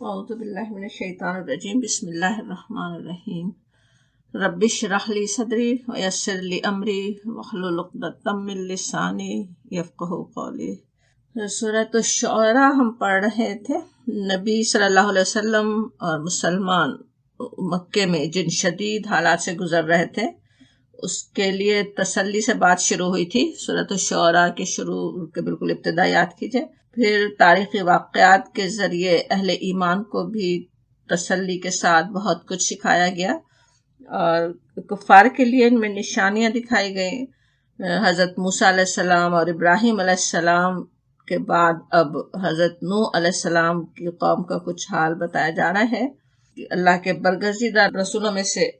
اعوذ باللہ من الشیطان الرجیم بسم اللہ الرحمن الرحیم رب اشرح لی صدری ویسر لی امری واحلل عقدۃ من لسانی یفقہوا قولی۔ سورۃ الشعراء ہم پڑھ رہے تھے۔ نبی صلی اللہ علیہ وسلم اور مسلمان مکے میں جن شدید حالات سے گزر رہے تھے اس کے لیے تسلی سے بات شروع ہوئی تھی۔ سورۃ الشعراء کے شروع کے بالکل ابتدایات کیجئے، پھر تاریخی واقعات کے ذریعے اہل ایمان کو بھی تسلی کے ساتھ بہت کچھ سکھایا گیا، اور کفار کے لیے ان میں نشانیاں دکھائی گئیں۔ حضرت موسیٰ علیہ السلام اور ابراہیم علیہ السلام کے بعد اب حضرت نوح علیہ السلام کی قوم کا کچھ حال بتایا جا رہا ہے۔ اللہ کے برگزیدہ رسولوں میں سے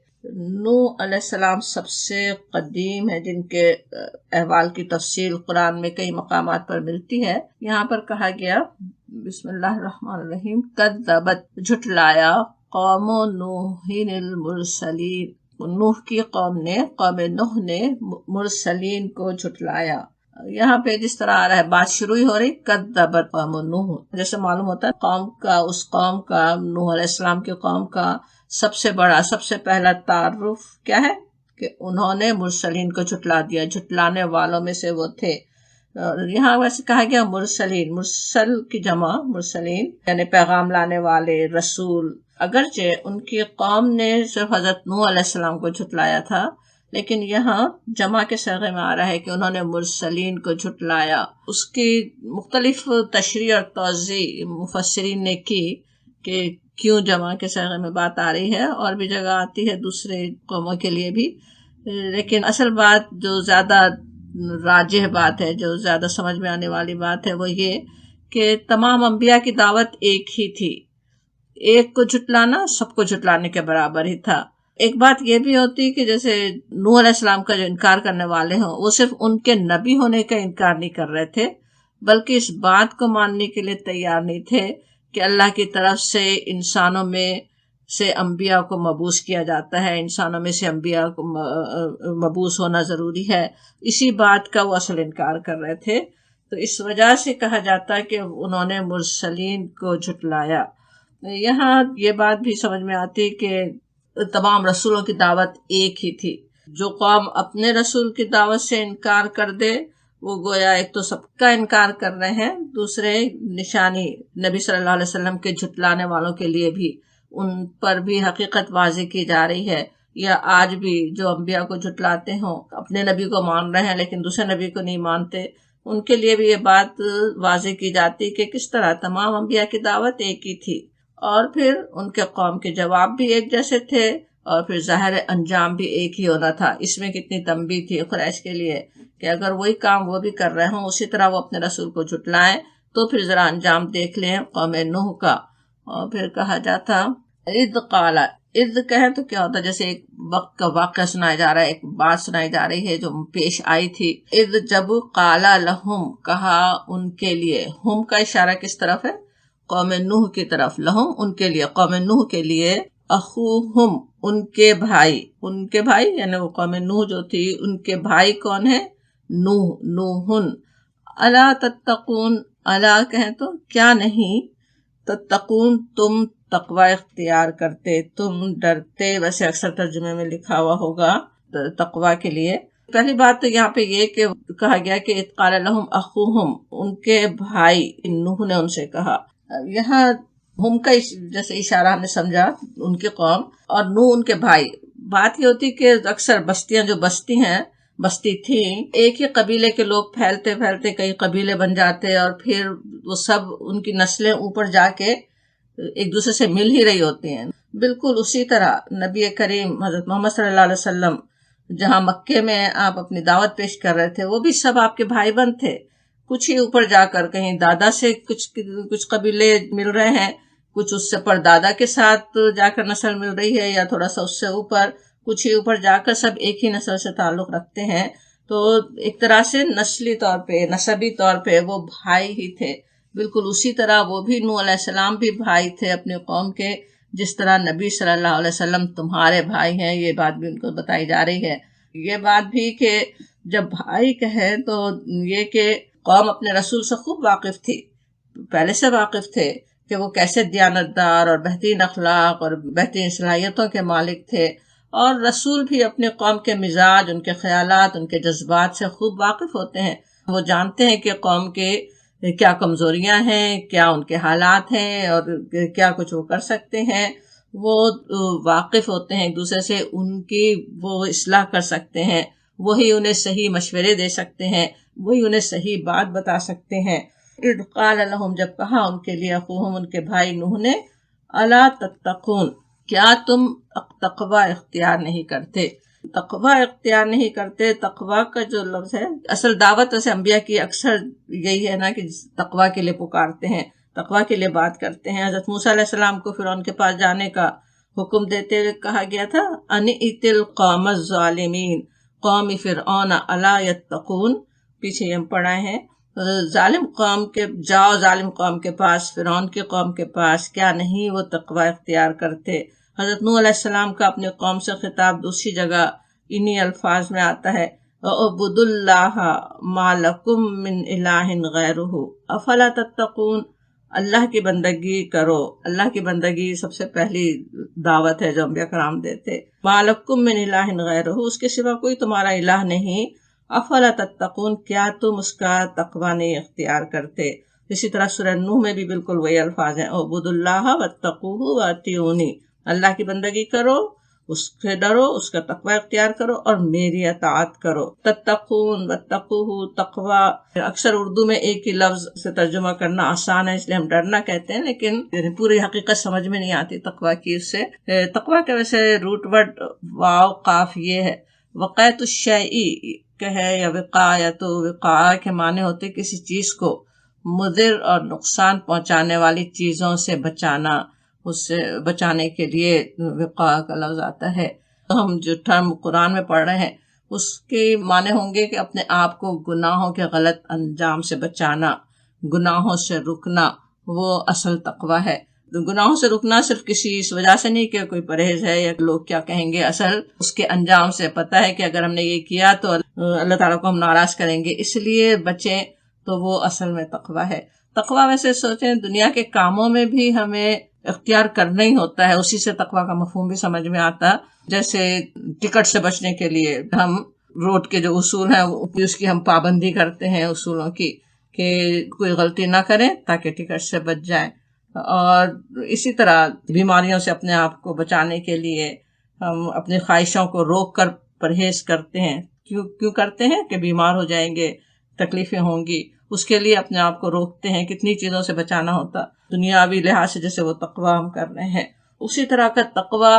نوح علیہ السلام سب سے قدیم ہے، جن کے احوال کی تفصیل قرآن میں کئی مقامات پر ملتی ہے۔ یہاں پر کہا گیا بسم اللہ الرحمن الرحیم کذبت جھٹلایا قوم نوح المرسلین، نوح کی قوم نوح نے مرسلین کو جھٹلایا۔ یہاں پہ جس طرح آ رہا ہے بات شروع ہی ہو رہی کذبت قوم نوح، جیسے معلوم ہوتا ہے اس قوم کا نوح علیہ السلام کی قوم کا سب سے بڑا سب سے پہلا تعارف کیا ہے کہ انہوں نے مرسلین کو جھٹلا دیا، جھٹلانے والوں میں سے وہ تھے۔ یہاں ویسے کہا گیا مرسلین، مرسل کی جمع مرسلین یعنی پیغام لانے والے، رسول۔ اگرچہ ان کی قوم نے صرف حضرت نوح علیہ السلام کو جھٹلایا تھا، لیکن یہاں جمع کے صیغے میں آ رہا ہے کہ انہوں نے مرسلین کو جھٹلایا۔ اس کی مختلف تشریح اور توضیح مفسرین نے کی کہ کیوں جمع کے صیغے میں بات آ رہی ہے، اور بھی جگہ آتی ہے دوسرے قوموں کے لیے بھی، لیکن اصل بات جو زیادہ راجح بات ہے، جو زیادہ سمجھ میں آنے والی بات ہے، وہ یہ کہ تمام انبیاء کی دعوت ایک ہی تھی، ایک کو جھٹلانا سب کو جھٹلانے کے برابر ہی تھا۔ ایک بات یہ بھی ہوتی کہ جیسے نوح علیہ السلام کا جو انکار کرنے والے ہوں، وہ صرف ان کے نبی ہونے کا انکار نہیں کر رہے تھے، بلکہ اس بات کو ماننے کے لیے تیار نہیں تھے کہ اللہ کی طرف سے انسانوں میں سے انبیاء کو مبعوث کیا جاتا ہے، انسانوں میں سے انبیاء کو مبعوث ہونا ضروری ہے۔ اسی بات کا وہ اصل انکار کر رہے تھے، تو اس وجہ سے کہا جاتا ہے کہ انہوں نے مرسلین کو جھٹلایا۔ یہاں یہ بات بھی سمجھ میں آتی کہ تمام رسولوں کی دعوت ایک ہی تھی۔ جو قوم اپنے رسول کی دعوت سے انکار کر دے وہ گویا ایک تو سب کا انکار کر رہے ہیں، دوسرے نشانی نبی صلی اللہ علیہ وسلم کے جھٹلانے والوں کے لیے بھی ان پر بھی حقیقت واضح کی جا رہی ہے۔ یا آج بھی جو انبیاء کو جھٹلاتے ہوں، اپنے نبی کو مان رہے ہیں لیکن دوسرے نبی کو نہیں مانتے، ان کے لیے بھی یہ بات واضح کی جاتی کہ کس طرح تمام انبیاء کی دعوت ایک ہی تھی، اور پھر ان کے قوم کے جواب بھی ایک جیسے تھے، اور پھر ظاہر انجام بھی ایک ہی ہونا تھا۔ اس میں کتنی تنبیہ تھی قریش کے لیے کہ اگر وہی کام وہ بھی کر رہے ہوں، اسی طرح وہ اپنے رسول کو جھٹلائیں، تو پھر ذرا انجام دیکھ لیں قوم نوح کا۔ اور پھر کہا جاتا اذ قال، اذ کہیں تو کیا ہوتا ہے جیسے ایک وقت کا واقعہ سنایا جا رہا ہے، ایک بات سنائی جا رہی ہے جو پیش آئی تھی۔ اذ جب قال لہم کہا ان کے لیے، ہم کا اشارہ کس طرف ہے؟ قوم نوح کی طرف، لہم ان کے لیے، قوم نوح کے لیے، اخوہم ان کے بھائی یعنی وہ قوم نوح جو تھی ان کے بھائی کون ہے؟ نوحن۔ الا تتقون، الا کہیں تو کیا نہیں، تتقون تم تقوی اختیار کرتے، تم ڈرتے، ویسے اکثر ترجمے میں لکھا ہوا ہوگا تقوی کے لیے۔ پہلی بات تو یہاں پہ یہ کہ کہا گیا کہ اذ قال لہم اخوہم، ان کے بھائی نوح نے ان سے کہا۔ یہاں ہم کا جیسے اشارہ ہم نے سمجھا ان کی قوم، اور نوح ان کے بھائی۔ بات یہ ہوتی کہ اکثر بستیاں جو بستی تھیں، ایک ہی قبیلے کے لوگ پھیلتے پھیلتے کئی قبیلے بن جاتے، اور پھر وہ سب ان کی نسلیں اوپر جا کے ایک دوسرے سے مل ہی رہی ہوتی ہیں۔ بالکل اسی طرح نبی کریم حضرت محمد صلی اللہ علیہ وسلم جہاں مکے میں آپ اپنی دعوت پیش کر رہے تھے، وہ بھی سب آپ کے بھائی بند تھے۔ کچھ ہی اوپر جا کر کہیں دادا سے کچھ قبیلے مل رہے ہیں، کچھ اس سے پردادا کے ساتھ جا کر نسل مل رہی ہے، یا تھوڑا سا اس سے اوپر، کچھ ہی اوپر جا کر سب ایک ہی نسل سے تعلق رکھتے ہیں۔ تو ایک طرح سے نسلی طور پہ، نسبی طور پہ وہ بھائی ہی تھے۔ بالکل اسی طرح وہ بھی نوح علیہ السلام بھی بھائی تھے اپنی قوم کے، جس طرح نبی صلی اللہ علیہ وسلم تمہارے بھائی ہیں، یہ بات بھی ان کو بتائی جا رہی ہے۔ یہ بات بھی کہ جب بھائی کہے تو یہ کہ قوم اپنے رسول سے خوب واقف تھی، پہلے سے واقف تھے کہ وہ کیسے دیانتدار اور بہترین اخلاق اور بہترین صلاحیتوں کے مالک تھے، اور رسول بھی اپنے قوم کے مزاج، ان کے خیالات، ان کے جذبات سے خوب واقف ہوتے ہیں۔ وہ جانتے ہیں کہ قوم کے کیا کمزوریاں ہیں، کیا ان کے حالات ہیں، اور کیا کچھ وہ کر سکتے ہیں۔ وہ واقف ہوتے ہیں ایک دوسرے سے، ان کی وہ اصلاح کر سکتے ہیں، وہی انہیں صحیح مشورے دے سکتے ہیں، وہی انہیں صحیح بات بتا سکتے ہیں۔ اذ قال لهم، جب کہا ان کے لیے، اخوہم، ان کے بھائی نوح نے، الا تتقون، کیا تم تقوی اختیار نہیں کرتے؟ تقوی اختیار نہیں کرتے۔ تقوی کا جو لفظ ہے، اصل دعوت ویسے انبیاء کی اکثر یہی ہے نا کہ تقوی کے لیے پکارتے ہیں، تقوی کے لیے بات کرتے ہیں۔ حضرت موسیٰ علیہ السلام کو فرعون کے پاس جانے کا حکم دیتے ہوئے کہا گیا تھا، ان ائت القوم الظالمین قوم فرعون الا یتقون، پیچھے ہم پڑھا ہے، ظالم قوم کے جاؤ، ظالم قوم کے پاس، فرعون کی قوم کے پاس، کیا نہیں وہ تقوی اختیار کرتے۔ حضرت نوح علیہ السلام کا اپنے قوم سے خطاب دوسری جگہ انہی الفاظ میں آتا ہے، اعبدوا اللہ ما لکم من الہ غیرہ افلا تتقون، اللہ کی بندگی کرو۔ اللہ کی بندگی سب سے پہلی دعوت ہے جو انبیاء کرام دیتے۔ ما لکم من الہ غیرہ، اس کے سوا کوئی تمہارا الہ نہیں، افلا تتقون، کیا تم اس کا تقوی نہیں اختیار کرتے۔ اسی طرح سورہ نوح میں بھی بالکل وہی الفاظ ہیں، اعبدوا اللہ واتقوہ واطیعونی، اللہ کی بندگی کرو، اس سے ڈرو، اس کا تقوی اختیار کرو اور میری اطاعت کرو۔ تتقون واتقوہ، تقوی اکثر اردو میں ایک ہی لفظ سے ترجمہ کرنا آسان ہے، اس لیے ہم ڈرنا کہتے ہیں، لیکن پوری حقیقت سمجھ میں نہیں آتی تقوی کی اس سے۔ تقوی کا ویسے روٹ ورڈ واو قاف یہ ہے، وقایت الشیء کہ ہے، یا وقایت، وقاء کے معنی ہوتے کسی چیز کو مضر اور نقصان پہنچانے والی چیزوں سے بچانا، اس سے بچانے کے لیے وقاء کا لفظ آتا ہے۔ تو ہم جو ٹرم قرآن میں پڑھ رہے ہیں اس کے معنی ہوں گے کہ اپنے آپ کو گناہوں کے غلط انجام سے بچانا، گناہوں سے رکنا، وہ اصل تقوی ہے۔ گناہوں سے رکنا صرف کسی اس وجہ سے نہیں کہ کوئی پرہیز ہے یا لوگ کیا کہیں گے، اصل اس کے انجام سے پتہ ہے کہ اگر ہم نے یہ کیا تو اللہ تعالیٰ کو ہم ناراض کریں گے، اس لیے بچیں، تو وہ اصل میں تقوی ہے۔ تقوی ویسے سوچیں دنیا کے کاموں میں بھی ہمیں اختیار کرنا ہی ہوتا ہے، اسی سے تقوی کا مفہوم بھی سمجھ میں آتا۔ جیسے ٹکٹ سے بچنے کے لیے ہم روڈ کے جو اصول ہیں اس کی ہم پابندی کرتے ہیں، اصولوں کی، کہ کوئی غلطی نہ کریں تاکہ ٹکٹ سے بچ جائیں۔ اور اسی طرح بیماریوں سے اپنے آپ کو بچانے کے لیے ہم اپنی خواہشوں کو روک کر پرہیز کرتے ہیں۔ کیوں کرتے ہیں؟ کہ بیمار ہو جائیں گے، تکلیفیں ہوں گی، اس کے لیے اپنے آپ کو روکتے ہیں۔ کتنی چیزوں سے بچانا ہوتا دنیاوی لحاظ سے، جیسے وہ تقوی ہم کر رہے ہیں۔ اسی طرح کا تقوی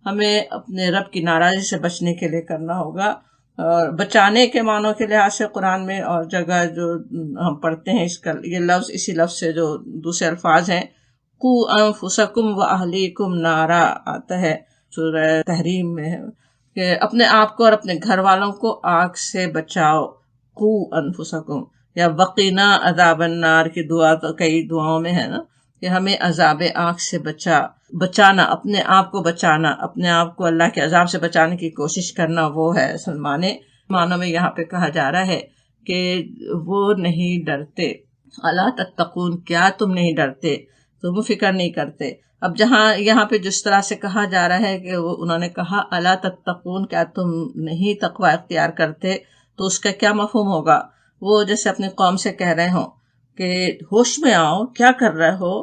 ہمیں اپنے رب کی ناراضی سے بچنے کے لیے کرنا ہوگا۔ اور بچانے کے معنوں کے لحاظ سے قرآن میں اور جگہ جو ہم پڑھتے ہیں، اس کا یہ لفظ اسی لفظ سے جو دوسرے الفاظ ہیں، قوا انفسکم واہلیکم نارا آتا ہے سورہ تحریم میں، کہ اپنے آپ کو اور اپنے گھر والوں کو آگ سے بچاؤ۔ قوا انفسکم، یا وقینا عذاب النار کی دعا تو کئی دعاؤں میں ہے نا، کہ ہمیں عذاب آگ سے بچانا، اپنے آپ کو بچانا، اپنے آپ کو اللہ کے عذاب سے بچانے کی کوشش کرنا، وہ ہے اصل معنوں میں یہاں پہ کہا جا رہا ہے کہ وہ نہیں ڈرتے۔ الا تتقون، کیا تم نہیں ڈرتے، تم فکر نہیں کرتے۔ اب جہاں یہاں پہ جس طرح سے کہا جا رہا ہے کہ انہوں نے کہا الا تتقون، کیا تم نہیں تقوی اختیار کرتے، تو اس کا کیا مفہوم ہوگا؟ وہ جیسے اپنی قوم سے کہہ رہے ہوں کہ ہوش میں آؤ، کیا کر رہے ہو،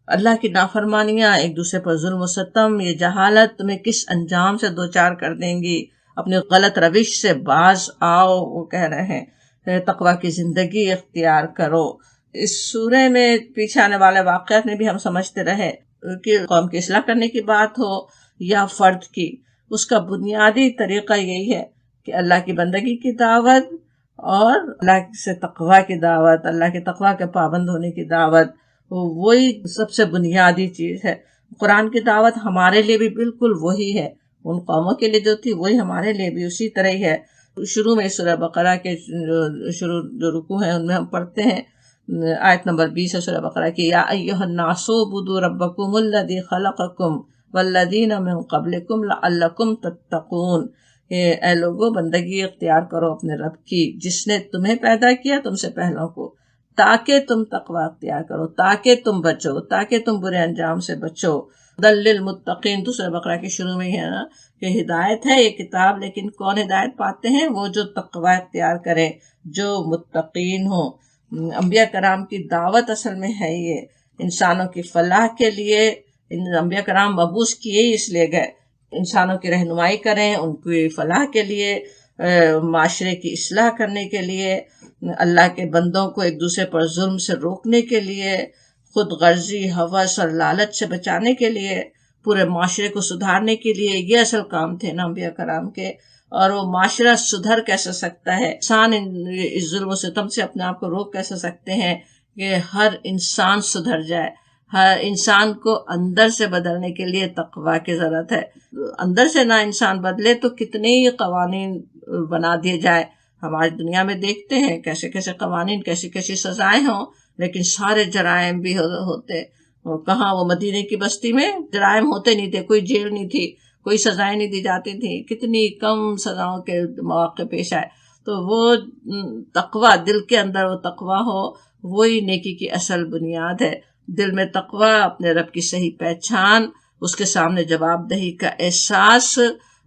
اللہ کی نافرمانیاں، ایک دوسرے پر ظلم و ستم، یہ جہالت تمہیں کس انجام سے دوچار کر دیں گی، اپنی غلط روش سے باز آؤ۔ وہ کہہ رہے ہیں تقوی کی زندگی اختیار کرو۔ اس سورہ میں پیچھے آنے والے واقعات میں بھی ہم سمجھتے رہے کہ قوم کی اصلاح کرنے کی بات ہو یا فرد کی، اس کا بنیادی طریقہ یہی ہے کہ اللہ کی بندگی کی دعوت اور اللہ سے تقوی کی دعوت، اللہ کے تقوی کے پابند ہونے کی دعوت، وہی سب سے بنیادی چیز ہے۔ قرآن کی دعوت ہمارے لیے بھی بالکل وہی ہے، ان قوموں کے لیے جو تھی وہی ہمارے لیے بھی اسی طرح ہی ہے۔ شروع میں سورہ بقرہ کے جو رکوع ہیں ان میں ہم پڑھتے ہیں، آیت نمبر 20 ہے سورہ بقرہ کی، یا ایھا الناس اعبدوا ربکم الذی خلقکم والذین من قبلکم لعلکم تتقون، اے لوگو بندگی اختیار کرو اپنے رب کی جس نے تمہیں پیدا کیا تم سے پہلوں کو، تاکہ تم تقوی اختیار کرو، تاکہ تم بچو، تاکہ تم برے انجام سے بچو۔ ہدی للمتقین، دوسرے بقرہ کے شروع میں ہی ہے نا کہ ہدایت ہے یہ کتاب، لیکن کون ہدایت پاتے ہیں؟ وہ جو تقوی اختیار کریں، جو متقین ہوں۔ انبیاء کرام کی دعوت اصل میں ہے یہ انسانوں کی فلاح کے لیے۔ انبیاء کرام مبعوث کیے ہی اس لیے گئے، انسانوں کی رہنمائی کریں، ان کی فلاح کے لیے، معاشرے کی اصلاح کرنے کے لیے، اللہ کے بندوں کو ایک دوسرے پر ظلم سے روکنے کے لیے، خود غرضی، ہوس اور لالچ سے بچانے کے لیے، پورے معاشرے کو سدھارنے کے لیے۔ یہ اصل کام تھے نا انبیاء کرام کے۔ اور وہ معاشرہ سدھر کیسے سکتا ہے؟ انسان اس ظلم و ستم سے اپنے آپ کو روک کیسے سکتے ہیں کہ ہر انسان سدھر جائے؟ ہر انسان کو اندر سے بدلنے کے لیے تقوی کی ضرورت ہے۔ اندر سے نہ انسان بدلے تو کتنے ہی قوانین بنا دیے جائے۔ ہماری دنیا میں دیکھتے ہیں کیسے کیسے قوانین، کیسی کیسی سزائیں ہوں، لیکن سارے جرائم بھی ہوتے۔ کہاں وہ مدینے کی بستی میں جرائم ہوتے نہیں تھے، کوئی جیل نہیں تھی، کوئی سزائیں نہیں دی جاتی تھی، کتنی کم سزاؤں کے مواقع پیش آئے۔ تو وہ تقوی، دل کے اندر وہ تقوی ہو، وہی نیکی کی اصل بنیاد ہے۔ دل میں تقوی، اپنے رب کی صحیح پہچان، اس کے سامنے جواب دہی کا احساس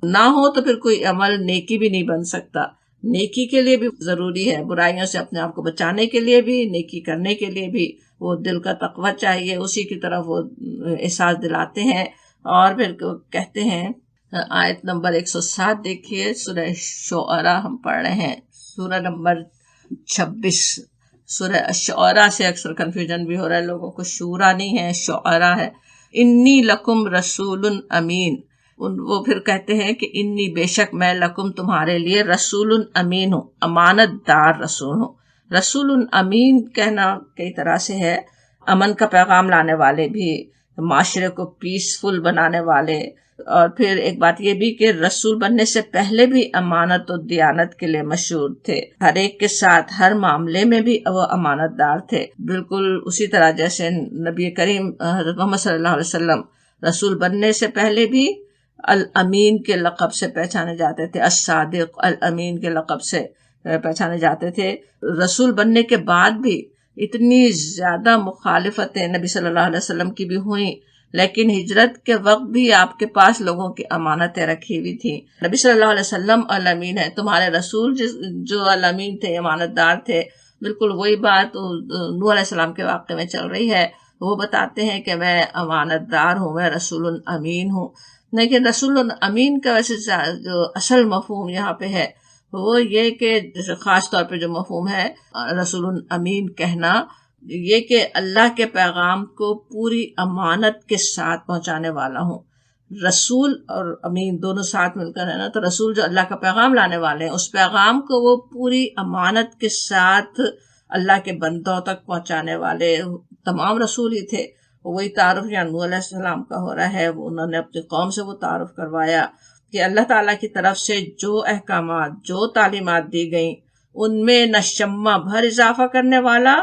نہ ہو تو پھر کوئی عمل نیکی بھی نہیں بن سکتا۔ نیکی کے لیے بھی ضروری ہے، برائیوں سے اپنے آپ کو بچانے کے لیے بھی، نیکی کرنے کے لیے بھی وہ دل کا تقوی چاہیے، اسی کی طرف وہ احساس دلاتے ہیں۔ اور پھر کہتے ہیں، آیت نمبر 107 دیکھیے، سورہ شعراء ہم پڑھ رہے ہیں، سورہ نمبر 26۔ سورہ شعراء سے اکثر کنفیوژن بھی ہو رہا ہے لوگوں کو، شورا نہیں ہے، شعراء ہے۔ انی لکم رسول امین، وہ پھر کہتے ہیں کہ انی بے شک میں لکم تمہارے لیے رسول امین ہوں، امانت دار رسول ہوں۔ رسول امین کہنا کئی طرح سے ہے، امن کا پیغام لانے والے بھی، معاشرے کو پیسفل بنانے والے۔ اور پھر ایک بات یہ بھی کہ رسول بننے سے پہلے بھی امانت و دیانت کے لیے مشہور تھے، ہر ایک کے ساتھ ہر معاملے میں بھی وہ امانت دار تھے، بالکل اسی طرح جیسے نبی کریم حضرت محمد صلی اللہ علیہ وسلم رسول بننے سے پہلے بھی الامین کے لقب سے پہچانے جاتے تھے، الصادق، الامین کے لقب سے پہچانے جاتے تھے۔ رسول بننے کے بعد بھی اتنی زیادہ مخالفتیں نبی صلی اللہ علیہ وسلم کی بھی ہوئیں، لیکن ہجرت کے وقت بھی آپ کے پاس لوگوں کی امانتیں رکھی ہوئی تھیں۔ نبی صلی اللہ علیہ وسلم الامین ہے، تمہارے رسول جو الامین تھے، امانت دار تھے۔ بالکل وہی بات نوح علیہ السلام کے واقعے میں چل رہی ہے، وہ بتاتے ہیں کہ میں امانت دار ہوں، میں رسول امین ہوں۔ لیکن رسول امین کا ویسے جو اصل مفہوم یہاں پہ ہے وہ یہ کہ جیسے خاص طور پہ جو مفہوم ہے رسول امین کہنا، یہ کہ اللہ کے پیغام کو پوری امانت کے ساتھ پہنچانے والا ہوں۔ رسول اور امین دونوں ساتھ مل کر ہے نا، تو رسول جو اللہ کا پیغام لانے والے ہیں، اس پیغام کو وہ پوری امانت کے ساتھ اللہ کے بندوں تک پہنچانے والے تمام رسول ہی تھے۔ وہی تعارف یہاں نوح علیہ السلام کا ہو رہا ہے، انہوں نے اپنی قوم سے وہ تعارف کروایا کہ اللہ تعالیٰ کی طرف سے جو احکامات، جو تعلیمات دی گئیں، ان میں نہ شمع بھر اضافہ کرنے والا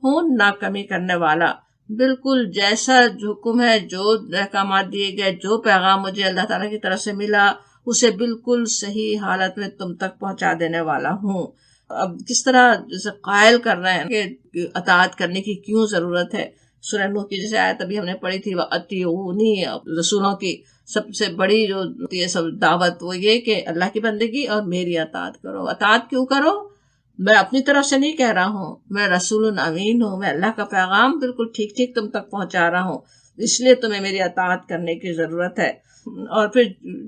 ہوں، نہ کمی کرنے والا۔ بالکل جیسا حکم ہے، جو احکامات دیے گئے، جو پیغام مجھے اللہ تعالیٰ کی طرف سے ملا، اسے بالکل صحیح حالت میں تم تک پہنچا دینے والا ہوں۔ اب کس طرح جیسے قائل کر رہے ہیں کہ اطاعت کرنے کی کیوں ضرورت ہے۔ سورہ نوح کی جیسے آیت ابھی ہم نے پڑھی تھی، وَأَطِیعُونِی، رسولوں کی سب سے بڑی جو یہ سب دعوت وہ یہ کہ اللہ کی بندگی اور میری اطاعت کرو۔ اطاعت کیوں کرو؟ میں اپنی طرف سے نہیں کہہ رہا ہوں، میں رسول امین ہوں، میں اللہ کا پیغام بالکل ٹھیک ٹھیک تم تک پہنچا رہا ہوں، اس لیے تمہیں میری اطاعت کرنے کی ضرورت ہے۔ اور پھر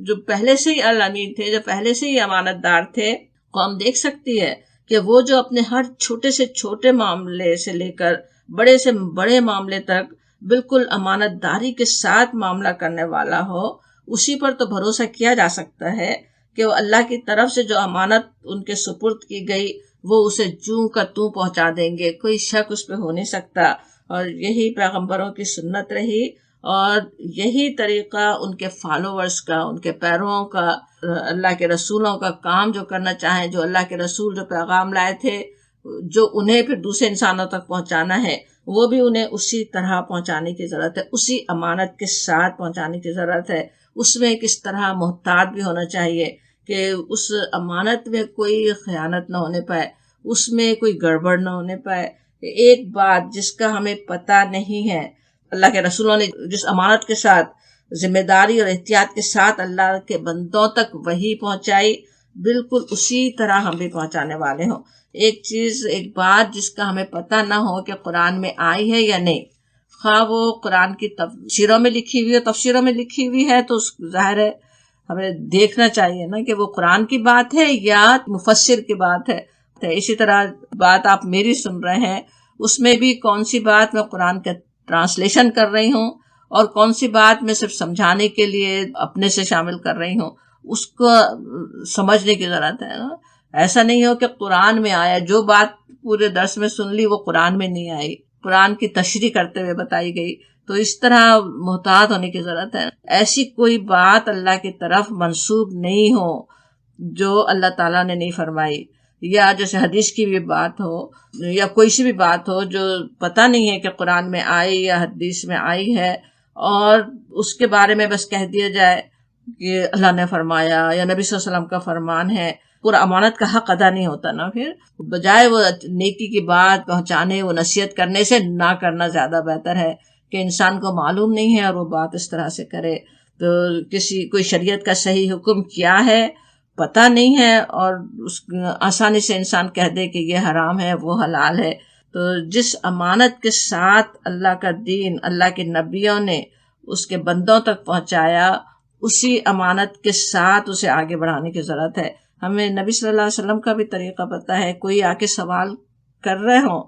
جو پہلے سے ہی الامین تھے، جو پہلے سے ہی امانت دار تھے، قوم دیکھ سکتی ہے کہ وہ جو اپنے ہر چھوٹے سے چھوٹے معاملے سے لے کر بڑے سے بڑے معاملے تک بالکل امانت داری کے ساتھ معاملہ کرنے والا ہو، اسی پر تو بھروسہ کیا جا سکتا ہے کہ وہ اللہ کی طرف سے جو امانت ان کے سپرد کی گئی وہ اسے جوں کا توں پہنچا دیں گے، کوئی شک اس پہ ہو نہیں سکتا۔ اور یہی پیغمبروں کی سنت رہی، اور یہی طریقہ ان کے فالوورز کا، ان کے پیرووں کا، اللہ کے رسولوں کا کام جو کرنا چاہیں، جو اللہ کے رسول جو پیغام لائے تھے، جو انہیں پھر دوسرے انسانوں تک پہنچانا ہے، وہ بھی انہیں اسی طرح پہنچانے کی ضرورت ہے، اسی امانت کے ساتھ پہنچانے کی ضرورت ہے۔ اس میں کس طرح محتاط بھی ہونا چاہیے کہ اس امانت میں کوئی خیانت نہ ہونے پائے، اس میں کوئی گڑبڑ نہ ہونے پائے، ایک بات جس کا ہمیں پتہ نہیں ہے، اللہ کے رسولوں نے جس امانت کے ساتھ، ذمہ داری اور احتیاط کے ساتھ اللہ کے بندوں تک وحی پہنچائی، بالکل اسی طرح ہم بھی پہنچانے والے ہوں۔ ایک بات جس کا ہمیں پتہ نہ ہو کہ قرآن میں آئی ہے یا نہیں، خواہ وہ قرآن کی تفسیروں میں لکھی ہوئی ہے، تفسیروں میں لکھی ہوئی ہے تو ظاہر ہے ہمیں دیکھنا چاہیے نا کہ وہ قرآن کی بات ہے یا مفسر کی بات ہے۔ اسی طرح بات آپ میری سن رہے ہیں، اس میں بھی کون سی بات میں قرآن کا ٹرانسلیشن کر رہی ہوں اور کون سی بات میں صرف سمجھانے کے لیے اپنے سے شامل کر رہی ہوں، اس کو سمجھنے کی ضرورت ہے نا۔ ایسا نہیں ہو کہ قرآن میں آیا، جو بات پورے درس میں سن لی وہ قرآن میں نہیں آئی، قرآن کی تشریح کرتے ہوئے بتائی گئی، تو اس طرح محتاط ہونے کی ضرورت ہے۔ ایسی کوئی بات اللہ کی طرف منسوب نہیں ہو جو اللہ تعالیٰ نے نہیں فرمائی، یا جیسے حدیث کی بھی بات ہو یا کوئی سی بھی بات ہو جو پتہ نہیں ہے کہ قرآن میں آئی یا حدیث میں آئی ہے، اور اس کے بارے میں بس کہہ دیا جائے کہ اللہ نے فرمایا یا نبی صلی اللہ علیہ وسلم کا فرمان ہے، پورا امانت کا حق ادا نہیں ہوتا نا۔ پھر بجائے وہ نیکی کی بات پہنچانے، وہ نصیحت کرنے سے نہ کرنا زیادہ بہتر ہے کہ انسان کو معلوم نہیں ہے اور وہ بات اس طرح سے کرے، تو کوئی شریعت کا صحیح حکم کیا ہے پتہ نہیں ہے اور آسانی سے انسان کہہ دے کہ یہ حرام ہے وہ حلال ہے۔ تو جس امانت کے ساتھ اللہ کا دین، اللہ کے نبیوں نے اس کے بندوں تک پہنچایا، اسی امانت کے ساتھ اسے آگے بڑھانے کی ضرورت ہے۔ ہمیں نبی صلی اللہ علیہ وسلم کا بھی طریقہ پتہ ہے، کوئی آ کے سوال کر رہے ہوں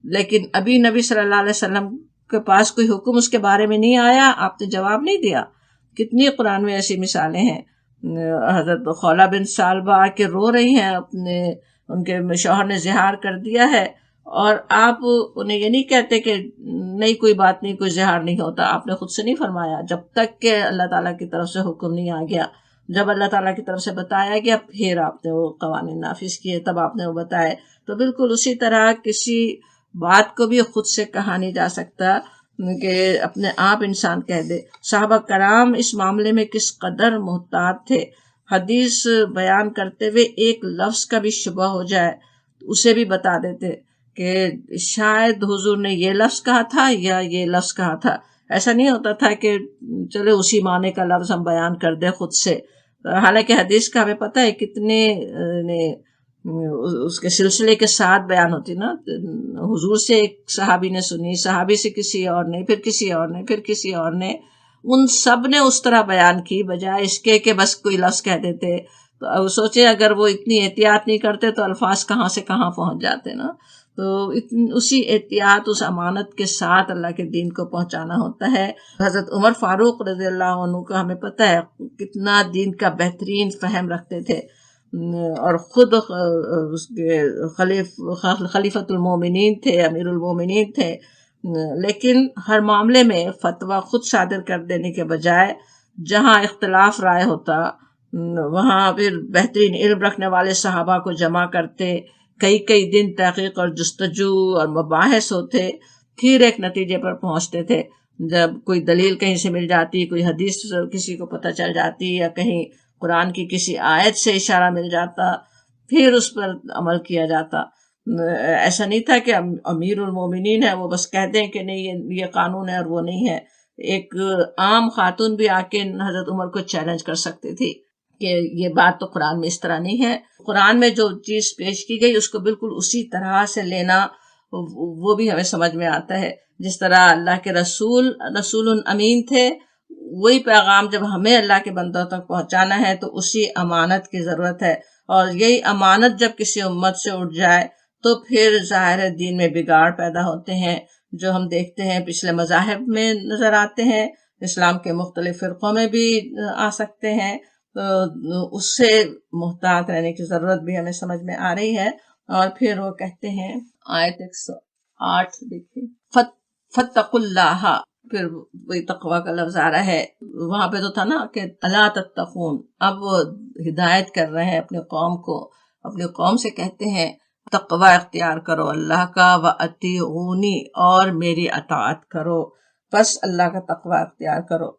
لیکن ابھی نبی صلی اللہ علیہ وسلم کے پاس کوئی حکم اس کے بارے میں نہیں آیا، آپ نے جواب نہیں دیا۔ کتنی قرآن میں ایسی مثالیں ہیں، حضرت خولہ بن ثعلبہ آ کے رو رہی ہیں، ان کے شوہر نے زہار کر دیا ہے، اور آپ انہیں یہ نہیں کہتے کہ نہیں کوئی بات نہیں، کوئی زہار نہیں ہوتا، آپ نے خود سے نہیں فرمایا جب تک کہ اللہ تعالیٰ کی طرف سے حکم نہیں آ گیا۔ جب اللہ تعالیٰ کی طرف سے بتایا گیا پھر آپ نے وہ قوانین نافذ کیے، تب آپ نے وہ بتائے۔ تو بالکل اسی طرح کسی بات کو بھی خود سے کہا نہیں جا سکتا کہ اپنے آپ انسان کہہ دے۔ صحابہ کرام اس معاملے میں کس قدر محتاط تھے، حدیث بیان کرتے ہوئے ایک لفظ کا بھی شبہ ہو جائے اسے بھی بتا دیتے کہ شاید حضور نے یہ لفظ کہا تھا یا یہ لفظ کہا تھا۔ ایسا نہیں ہوتا تھا کہ چلے اسی معنی کا لفظ ہم بیان کر دیں خود سے، حالانکہ حدیث کا ہمیں پتہ ہے کتنے اس کے سلسلے کے ساتھ بیان ہوتی نا۔ حضور سے ایک صحابی نے سنی، صحابی سے کسی اور نے، پھر کسی اور نے، پھر کسی اور نے، ان سب نے اس طرح بیان کی، بجائے اس کے کہ بس کوئی لفظ کہہ دیتے۔ تو سوچے اگر وہ اتنی احتیاط نہیں کرتے تو الفاظ کہاں سے کہاں پہنچ جاتے نا۔ تو اسی احتیاط، اس امانت کے ساتھ اللہ کے دین کو پہنچانا ہوتا ہے۔ حضرت عمر فاروق رضی اللہ عنہ کا ہمیں پتہ ہے کتنا دین کا بہترین فہم رکھتے تھے، اور خود اس کے خلیفۃ المومنین تھے، امیر المومنین تھے، لیکن ہر معاملے میں فتویٰ خود صادر کر دینے کے بجائے جہاں اختلاف رائے ہوتا وہاں پھر بہترین علم رکھنے والے صحابہ کو جمع کرتے، کئی دن تحقیق اور جستجو اور مباحث ہوتے، پھر ایک نتیجے پر پہنچتے تھے۔ جب کوئی دلیل کہیں سے مل جاتی، کوئی حدیث کسی کو پتہ چل جاتی، یا کہیں قرآن کی کسی آیت سے اشارہ مل جاتا، پھر اس پر عمل کیا جاتا۔ ایسا نہیں تھا کہ امیر المومنین ہے وہ بس کہہ دیں کہ نہیں یہ قانون ہے اور وہ نہیں ہے۔ ایک عام خاتون بھی آ کے حضرت عمر کو چیلنج کر سکتی تھی کہ یہ بات تو قرآن میں اس طرح نہیں ہے۔ قرآن میں جو چیز پیش کی گئی اس کو بالکل اسی طرح سے لینا، وہ بھی ہمیں سمجھ میں آتا ہے۔ جس طرح اللہ کے رسول امین تھے، وہی پیغام جب ہمیں اللہ کے بندوں تک پہنچانا ہے تو اسی امانت کی ضرورت ہے، اور یہی امانت جب کسی امت سے اٹھ جائے تو پھر ظاہر دین میں بگاڑ پیدا ہوتے ہیں، جو ہم دیکھتے ہیں پچھلے مذاہب میں نظر آتے ہیں، اسلام کے مختلف فرقوں میں بھی آ سکتے ہیں۔ تو اس سے محتاط رہنے کی ضرورت بھی ہمیں سمجھ میں آ رہی ہے۔ اور پھر وہ کہتے ہیں آیت 108 دیکھیں، فَاتَّقُوا اللَّهَ، پھر وہی تقوی کا لفظ آ رہا ہے۔ وہاں پہ تو تھا نا کہ الا تتقون، اب وہ ہدایت کر رہے ہیں اپنے قوم کو، اپنے قوم سے کہتے ہیں تقوی اختیار کرو اللہ کا، وَأَطِیعُونِی، اور میری اطاعت کرو، بس اللہ کا تقوی اختیار کرو۔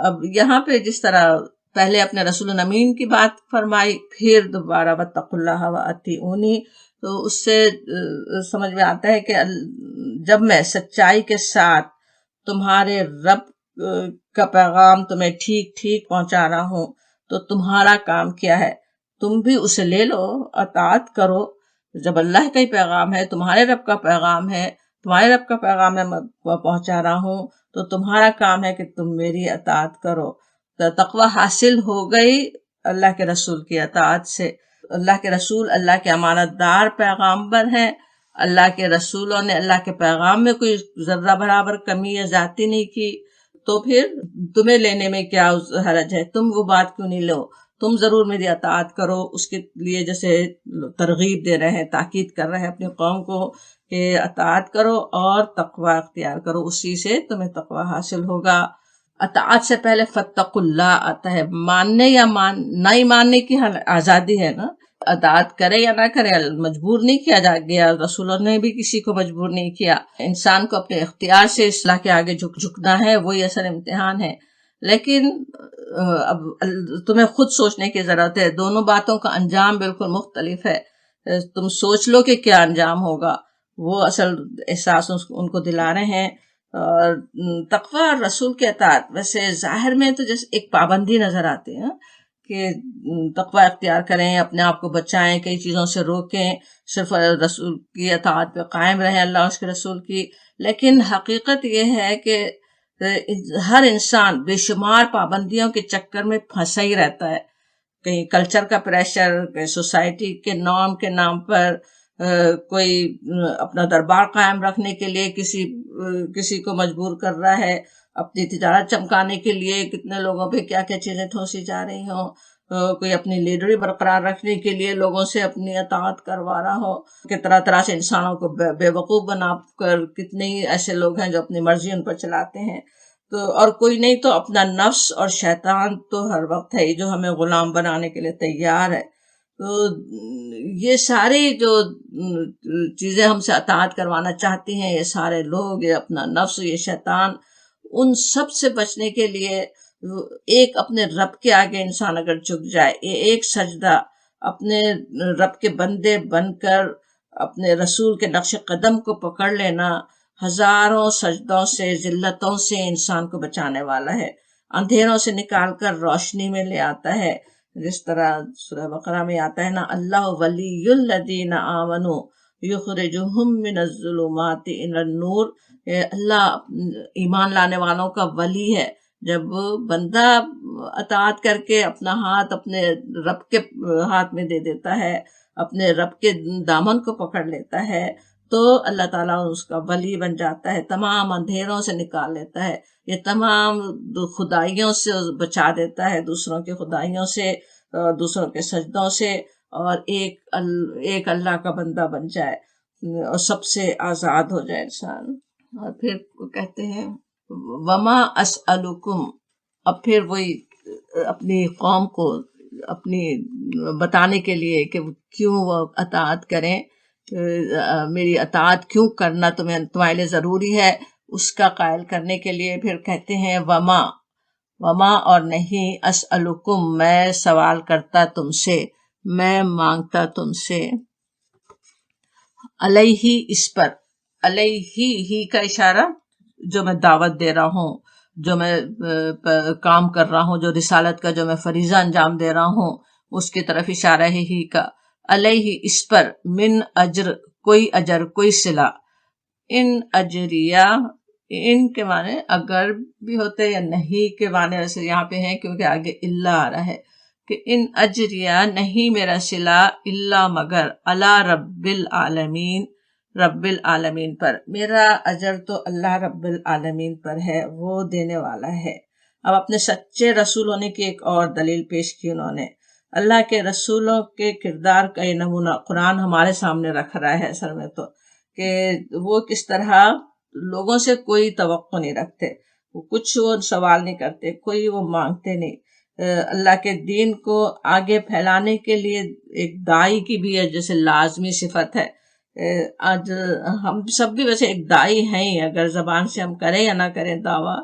اب یہاں پہ جس طرح پہلے اپنے رسول امین کی بات فرمائی، پھر دوبارہ واتقوا اللہ واطیعونی. تو اس سے سمجھ میں آتا ہے کہ جب میں سچائی کے ساتھ تمہارے رب کا پیغام تمہیں ٹھیک ٹھیک پہنچا رہا ہوں تو تمہارا کام کیا ہے؟ تم بھی اسے لے لو، اطاعت کرو. جب اللہ کا ہی پیغام ہے، تمہارے رب کا پیغام ہے، تمہارے رب کا پیغام میں پہنچا رہا ہوں، تو تمہارا کام ہے کہ تم میری اطاعت کرو. تو تقوی حاصل ہو گئی اللہ کے رسول کی اطاعت سے. اللہ کے رسول اللہ کے امانت دار پیغامبر ہیں. اللہ کے رسولوں نے اللہ کے پیغام میں کوئی ذرہ برابر کمی یا زیادتی نہیں کی، تو پھر تمہیں لینے میں کیا حرج ہے؟ تم وہ بات کیوں نہیں لو؟ تم ضرور میری اطاعت کرو. اس کے لیے جیسے ترغیب دے رہے ہیں، تاکید کر رہے ہیں اپنی قوم کو کہ اطاعت کرو اور تقوی اختیار کرو، اسی سے تمہیں تقوی حاصل ہوگا. اطاعت سے پہلے فاتقوا اللہ آتا ہے. ماننے یا نہیں ماننے کی آزادی ہے نا، اطاعت کرے یا نہ کرے، مجبور نہیں کیا جا گیا. رسولوں نے بھی کسی کو مجبور نہیں کیا. انسان کو اپنے اختیار سے اصلاح کے آگے جھکنا ہے، وہی اصل امتحان ہے. لیکن اب تمہیں خود سوچنے کی ضرورت ہے. دونوں باتوں کا انجام بالکل مختلف ہے. تم سوچ لو کہ کیا انجام ہوگا، وہ اصل احساس ان کو دلا رہے ہیں. اور تقوی اور رسول کے اطاعت ویسے ظاہر میں تو جیسے ایک پابندی نظر آتی ہے کہ تقوی اختیار کریں، اپنے آپ کو بچائیں، کئی چیزوں سے روکیں، صرف رسول کی اطاعت پہ قائم رہیں، اللہ اور اس کے رسول کی. لیکن حقیقت یہ ہے کہ ہر انسان بے شمار پابندیوں کے چکر میں پھنسا ہی رہتا ہے. کہیں کلچر کا پریشر، کہیں سوسائٹی کے نارم کے نام پر کوئی اپنا دربار قائم رکھنے کے لیے کسی کو مجبور کر رہا ہے، اپنی تجارت چمکانے کے لیے کتنے لوگوں پہ کیا کیا چیزیں ٹھوسی جا رہی ہوں، کوئی اپنی لیڈری برقرار رکھنے کے لیے لوگوں سے اپنی اطاعت کروا رہا ہو، کہ طرح طرح سے انسانوں کو بے وقوف بنا کر کتنے ہی ایسے لوگ ہیں جو اپنی مرضی ان پر چلاتے ہیں. تو اور کوئی نہیں تو اپنا نفس اور شیطان تو ہر وقت ہے جو ہمیں غلام بنانے کے لیے تیار ہے. تو یہ ساری جو چیزیں ہم سے اطاعت کروانا چاہتی ہیں، یہ سارے لوگ، یہ اپنا نفس، یہ شیطان، ان سب سے بچنے کے لیے ایک اپنے رب کے آگے انسان اگر جھک جائے، ایک سجدہ اپنے رب کے بندے بن کر اپنے رسول کے نقش قدم کو پکڑ لینا، ہزاروں سجدوں سے، ذلتوں سے انسان کو بچانے والا ہے. اندھیروں سے نکال کر روشنی میں لے آتا ہے. جس طرح سورہ بقرہ میں آتا ہے نا، اللہ ولی الذین آمنوا یخرجہم من الظلمات الی النور. اللہ ایمان لانے والوں کا ولی ہے. جب بندہ اطاعت کر کے اپنا ہاتھ اپنے رب کے ہاتھ میں دے دیتا ہے، اپنے رب کے دامن کو پکڑ لیتا ہے، تو اللہ تعالیٰ اس کا ولی بن جاتا ہے، تمام اندھیروں سے نکال لیتا ہے، یہ تمام خدائیوں سے بچا دیتا ہے، دوسروں کے خدائیوں سے، دوسروں کے سجدوں سے، اور ایک اللہ کا بندہ بن جائے اور سب سے آزاد ہو جائے انسان. اور پھر کہتے ہیں وما اسألکم. اب پھر وہی اپنی قوم کو اپنی بتانے کے لیے کہ کیوں وہ اطاعت کریں، میری اطاعت کیوں کرنا تمہارے لیے ضروری ہے، اس کا قائل کرنے کے لیے پھر کہتے ہیں وما اور نہیں، اسألکم میں سوال کرتا تم سے، میں مانگتا تم سے، علیہ اس پر، علیہ ہی کا اشارہ جو میں دعوت دے رہا ہوں، جو میں کام کر رہا ہوں، جو رسالت کا جو میں فریضہ انجام دے رہا ہوں، اس کی طرف اشارہ ہے ہی کا. علیہ اس پر، من اجر کوئی صلہ، ان اجریہ، ان کے معنی اگر بھی ہوتے یا نہیں کے معنی ویسے یہاں پہ ہیں کیونکہ آگے اللہ آ رہا ہے کہ ان اجریہ نہیں میرا صلہ، اللہ مگر، علی رب العالمین، رب العالمین پر، میرا اجر تو اللہ رب العالمین پر ہے، وہ دینے والا ہے. اب اپنے سچے رسول ہونے کی ایک اور دلیل پیش کی انہوں نے. اللہ کے رسولوں کے کردار کا یہ نمونہ قرآن ہمارے سامنے رکھ رہا ہے اصل میں تو، کہ وہ کس طرح لوگوں سے کوئی توقع نہیں رکھتے، کچھ وہ سوال نہیں کرتے، کوئی وہ مانگتے نہیں. اللہ کے دین کو آگے پھیلانے کے لیے ایک داعی کی بھی ہے جیسے لازمی صفت ہے. آج ہم سب بھی ویسے ایک داعی ہیں، اگر زبان سے ہم کریں یا نہ کریں دعویٰ،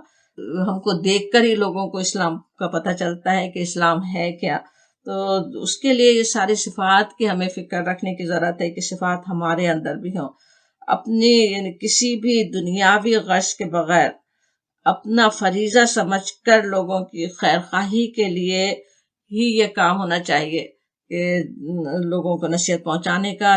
ہم کو دیکھ کر ہی لوگوں کو اسلام کا پتہ چلتا ہے کہ اسلام ہے کیا. تو اس کے لیے یہ ساری صفات کی ہمیں فکر رکھنے کی ضرورت ہے کہ صفات ہمارے اندر بھی ہوں. اپنی یعنی کسی بھی دنیاوی غرض کے بغیر اپنا فریضہ سمجھ کر لوگوں کی خیر خواہی کے لیے ہی یہ کام ہونا چاہیے کہ لوگوں کو نصیحت پہنچانے کا،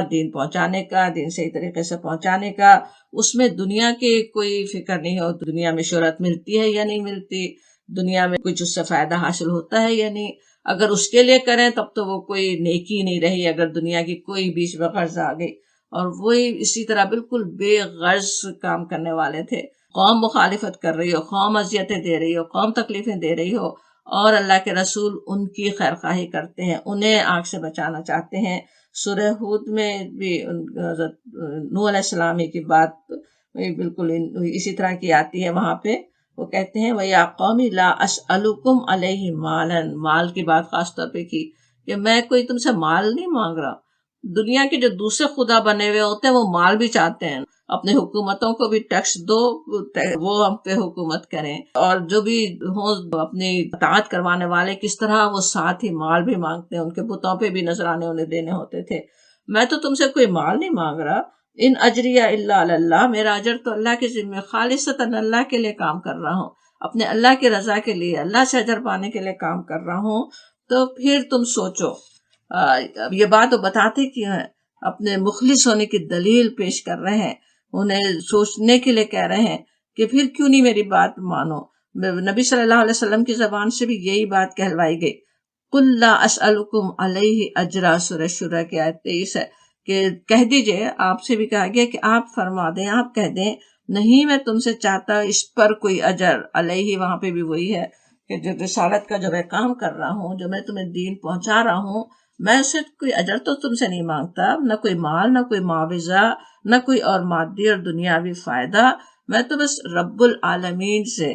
دین صحیح طریقے سے پہنچانے کا. اس میں دنیا کی کوئی فکر نہیں ہو، دنیا میں شہرت ملتی ہے یا نہیں ملتی، دنیا میں کچھ اس سے فائدہ حاصل ہوتا ہے یا نہیں. اگر اس کے لیے کریں تب تو وہ کوئی نیکی نہیں رہی، اگر دنیا کی کوئی بیچ میں غرض آ گئی. اور وہی اسی طرح بالکل بے غرض کام کرنے والے تھے. قوم مخالفت کر رہی ہو، قوم اذیتیں دے رہی ہو، قوم تکلیفیں دے رہی ہو، اور اللہ کے رسول ان کی خیر خواہی کرتے ہیں، انہیں آگ سے بچانا چاہتے ہیں. سورہ ہود میں بھی حضرت نوح علیہ السلام کی بات بالکل اسی طرح کی آتی ہے. وہاں پہ وہ کہتے ہیں وَيَا قَوْمِ لَا أَسْأَلُكُمْ عَلَيْهِ مَالًا، مال کی بات خاص طور پہ کی کہ میں کوئی تم سے مال نہیں مانگ رہا. دنیا کے جو دوسرے خدا بنے ہوئے ہوتے ہیں وہ مال بھی چاہتے ہیں، اپنے حکومتوں کو بھی ٹیکس دو، وہ ہم پہ حکومت کریں، اور جو بھی ہوں اپنی اطاعت کروانے والے کس طرح وہ ساتھ ہی مال بھی مانگتے ہیں. ان کے بتوں پہ بھی نذرانے انہیں دینے ہوتے تھے. میں تو تم سے کوئی مال نہیں مانگ رہا. ان اجریہ الا علی اللہ، میرا اجر تو اللہ کے ذمہ خالصتاً اللہ کے لیے کام کر رہا ہوں، اپنے اللہ کی رضا کے لیے، اللہ سے اجر پانے کے لیے کام کر رہا ہوں. تو پھر تم سوچو. اب یہ بات وہ بتاتے کیوں ہیں؟ اپنے مخلص ہونے کی دلیل پیش کر رہے ہیں، انہیں سوچنے کے لیے کہہ رہے ہیں کہ پھر کیوں نہیں میری بات مانو. نبی صلی اللہ علیہ وسلم کی زبان سے بھی یہی بات کہلوائی گئی. قُل لَا أَسْأَلُكُمْ عَلَيْهِ أَجْرًا، سورہ شورى کی آیت 23 ہے کہ کہہ دیجئے، آپ سے بھی کہا گیا کہ آپ فرما دیں، آپ کہہ دیں نہیں میں تم سے چاہتا اس پر کوئی اجر. علیہ وہاں پہ بھی وہی ہے کہ جو رسالت کا جو میں کام کر رہا ہوں، جو میں تمہیں دین پہنچا رہا ہوں، میں اسے کوئی اجر تو تم سے نہیں مانگتا، نہ کوئی مال، نہ کوئی معاوضہ، نہ کوئی اور مادی اور دنیاوی فائدہ. میں تو بس رب العالمین سے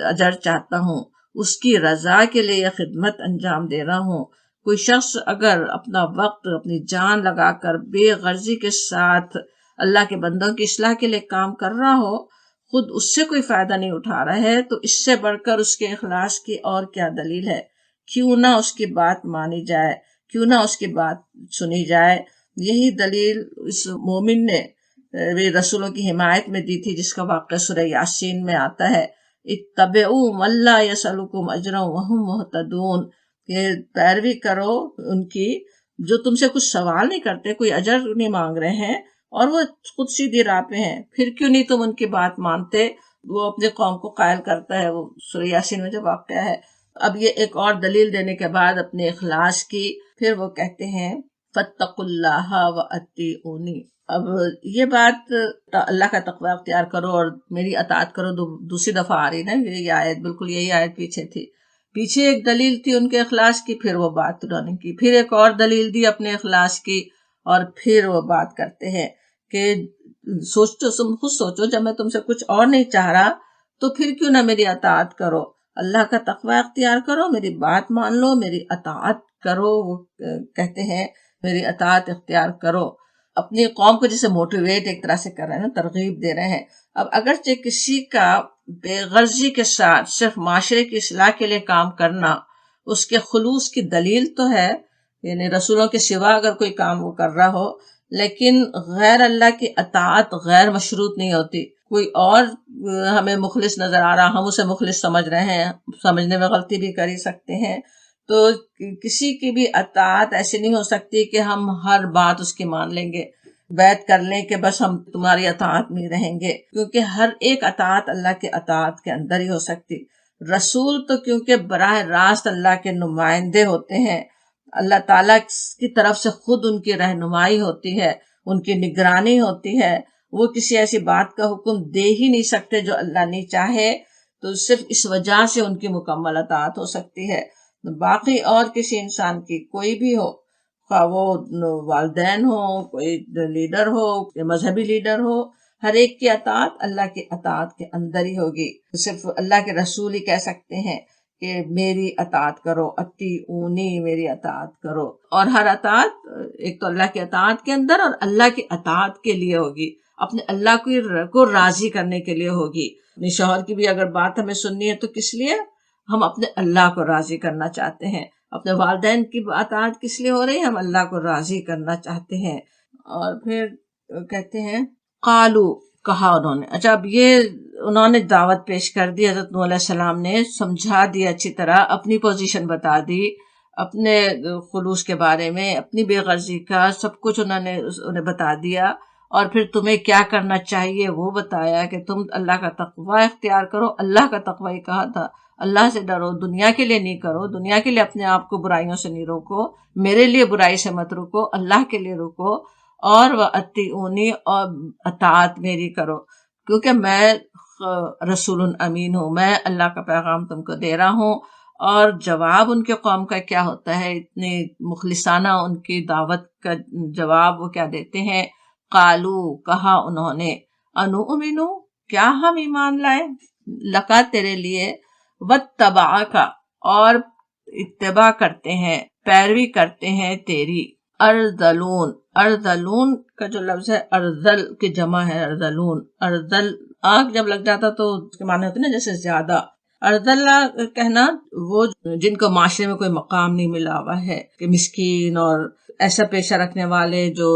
اجر چاہتا ہوں، اس کی رضا کے لیے یہ خدمت انجام دے رہا ہوں. کوئی شخص اگر اپنا وقت، اپنی جان لگا کر بے غرضی کے ساتھ اللہ کے بندوں کی اصلاح کے لیے کام کر رہا ہو، خود اس سے کوئی فائدہ نہیں اٹھا رہا ہے، تو اس سے بڑھ کر اس کے اخلاص کی اور کیا دلیل ہے؟ کیوں نہ اس کی بات مانی جائے، کیوں نہ اس کی بات سنی جائے. یہی دلیل اس مومن نے رسولوں کی حمایت میں دی تھی، جس کا واقعہ سورہ یاسین میں آتا ہے. اتبعوا من لا یسألکم اجرا وہم مہتدون، کہ پیروی کرو ان کی جو تم سے کچھ سوال نہیں کرتے، کوئی اجر نہیں مانگ رہے ہیں، اور وہ خود سیدھی راہ پہ ہیں. پھر کیوں نہیں تم ان کی بات مانتے؟ وہ اپنے قوم کو قائل کرتا ہے، وہ سورہ یاسین میں جو واقعہ ہے. اب یہ ایک اور دلیل دینے کے بعد اپنے اخلاص کی، پھر وہ کہتے ہیں فاتقوا اللہ واتقونی. اب یہ بات اللہ کا تقوی اختیار کرو اور میری اطاعت کرو دوسری دفعہ آ رہی نا، یہ آیت بالکل یہی آیت پیچھے تھی. پیچھے ایک دلیل تھی ان کے اخلاص کی، پھر وہ بات انہوں نے کی، پھر ایک اور دلیل دی اپنے اخلاص کی، اور پھر وہ بات کرتے ہیں کہ سوچو، تم خود سوچو، جب میں تم سے کچھ اور نہیں چاہ رہا تو پھر کیوں نہ میری اطاعت کرو، اللہ کا تقوی اختیار کرو، میری بات مان لو، میری اطاعت کرو. وہ کہتے ہیں میری اطاعت اختیار کرو. اپنی قوم کو جسے موٹیویٹ ایک طرح سے کر رہے ہیں نا، ترغیب دے رہے ہیں. اب اگرچہ کسی کا بے غرضی کے ساتھ صرف معاشرے کی اصلاح کے لیے کام کرنا اس کے خلوص کی دلیل تو ہے، یعنی رسولوں کے سوا اگر کوئی کام وہ کر رہا ہو، لیکن غیر اللہ کی اطاعت غیر مشروط نہیں ہوتی. کوئی اور ہمیں مخلص نظر آ رہا، ہم اسے مخلص سمجھ رہے ہیں، سمجھنے میں غلطی بھی کر ہی سکتے ہیں. تو کسی کی بھی اطاعت ایسی نہیں ہو سکتی کہ ہم ہر بات اس کی مان لیں گے، بیعت کر لیں کہ بس ہم تمہاری اطاعت میں رہیں گے، کیونکہ ہر ایک اطاعت اللہ کے اطاعت کے اندر ہی ہو سکتی. رسول تو کیونکہ براہ راست اللہ کے نمائندے ہوتے ہیں، اللہ تعالیٰ کی طرف سے خود ان کی رہنمائی ہوتی ہے، ان کی نگرانی ہوتی ہے. وہ کسی ایسی بات کا حکم دے ہی نہیں سکتے جو اللہ نہیں چاہے، تو صرف اس وجہ سے ان کی مکمل اطاعت ہو سکتی ہے. باقی اور کسی انسان کی کوئی بھی ہو، خواہ وہ والدین ہو، کوئی لیڈر ہو، مذہبی لیڈر ہو، ہر ایک کی اطاعت اللہ کی اطاعت کے اندر ہی ہوگی. صرف اللہ کے رسول ہی کہہ سکتے ہیں کہ میری اطاعت کرو، اطیعونی، میری اطاعت کرو. اور ہر اطاعت ایک تو اللہ کی اطاعت کے اندر اور اللہ کی اطاعت کے لیے ہوگی. اپنے اللہ کو راضی کرنے کے لیے ہوگی. اپنے شوہر کی بھی اگر بات ہمیں سننی ہے تو کس لیے؟ ہم اپنے اللہ کو راضی کرنا چاہتے ہیں. اپنے والدین کی بات آج کس لیے ہو رہی ہے؟ ہم اللہ کو راضی کرنا چاہتے ہیں. اور پھر کہتے ہیں قالو، کہا انہوں نے. اچھا، اب یہ انہوں نے دعوت پیش کر دی. حضرت نوح علیہ السلام نے سمجھا دیا اچھی طرح، اپنی پوزیشن بتا دی، اپنے خلوص کے بارے میں، اپنی بے غرضی کا سب کچھ انہیں بتا دیا. اور پھر تمہیں کیا کرنا چاہیے وہ بتایا کہ تم اللہ کا تقوی اختیار کرو. اللہ کا تقوی ہی کہا تھا، اللہ سے ڈرو، دنیا کے لیے نہیں کرو، دنیا کے لیے اپنے آپ کو برائیوں سے نہیں روکو، میرے لیے برائی سے مت روکو، اللہ کے لیے روکو. اور وَأَطِیعُونِی، اور اطاعت میری کرو، کیونکہ میں رسول امین ہوں، میں اللہ کا پیغام تم کو دے رہا ہوں. اور جواب ان کے قوم کا کیا ہوتا ہے؟ اتنی مخلصانہ ان کی دعوت کا جواب وہ کیا دیتے ہیں؟ قالو، کہا انہوں نے، انؤمنو، کیا ہم ایمان لائیں، لکا، تیرے لیے، واتبعک، اور اتباع کرتے ہیں، پیروی کرتے ہیں تیری. ارذلون، ارذلون کا جو لفظ ہے ارذل کی جمع ہے ارذلون. ارذل آگ جب لگ جاتا تو اس کے معنی ہوتے ہیں نا جیسے زیادہ. ارذل کہنا وہ جن کو معاشرے میں کوئی مقام نہیں ملا ہوا ہے، کہ مسکین اور ایسا پیشہ رکھنے والے جو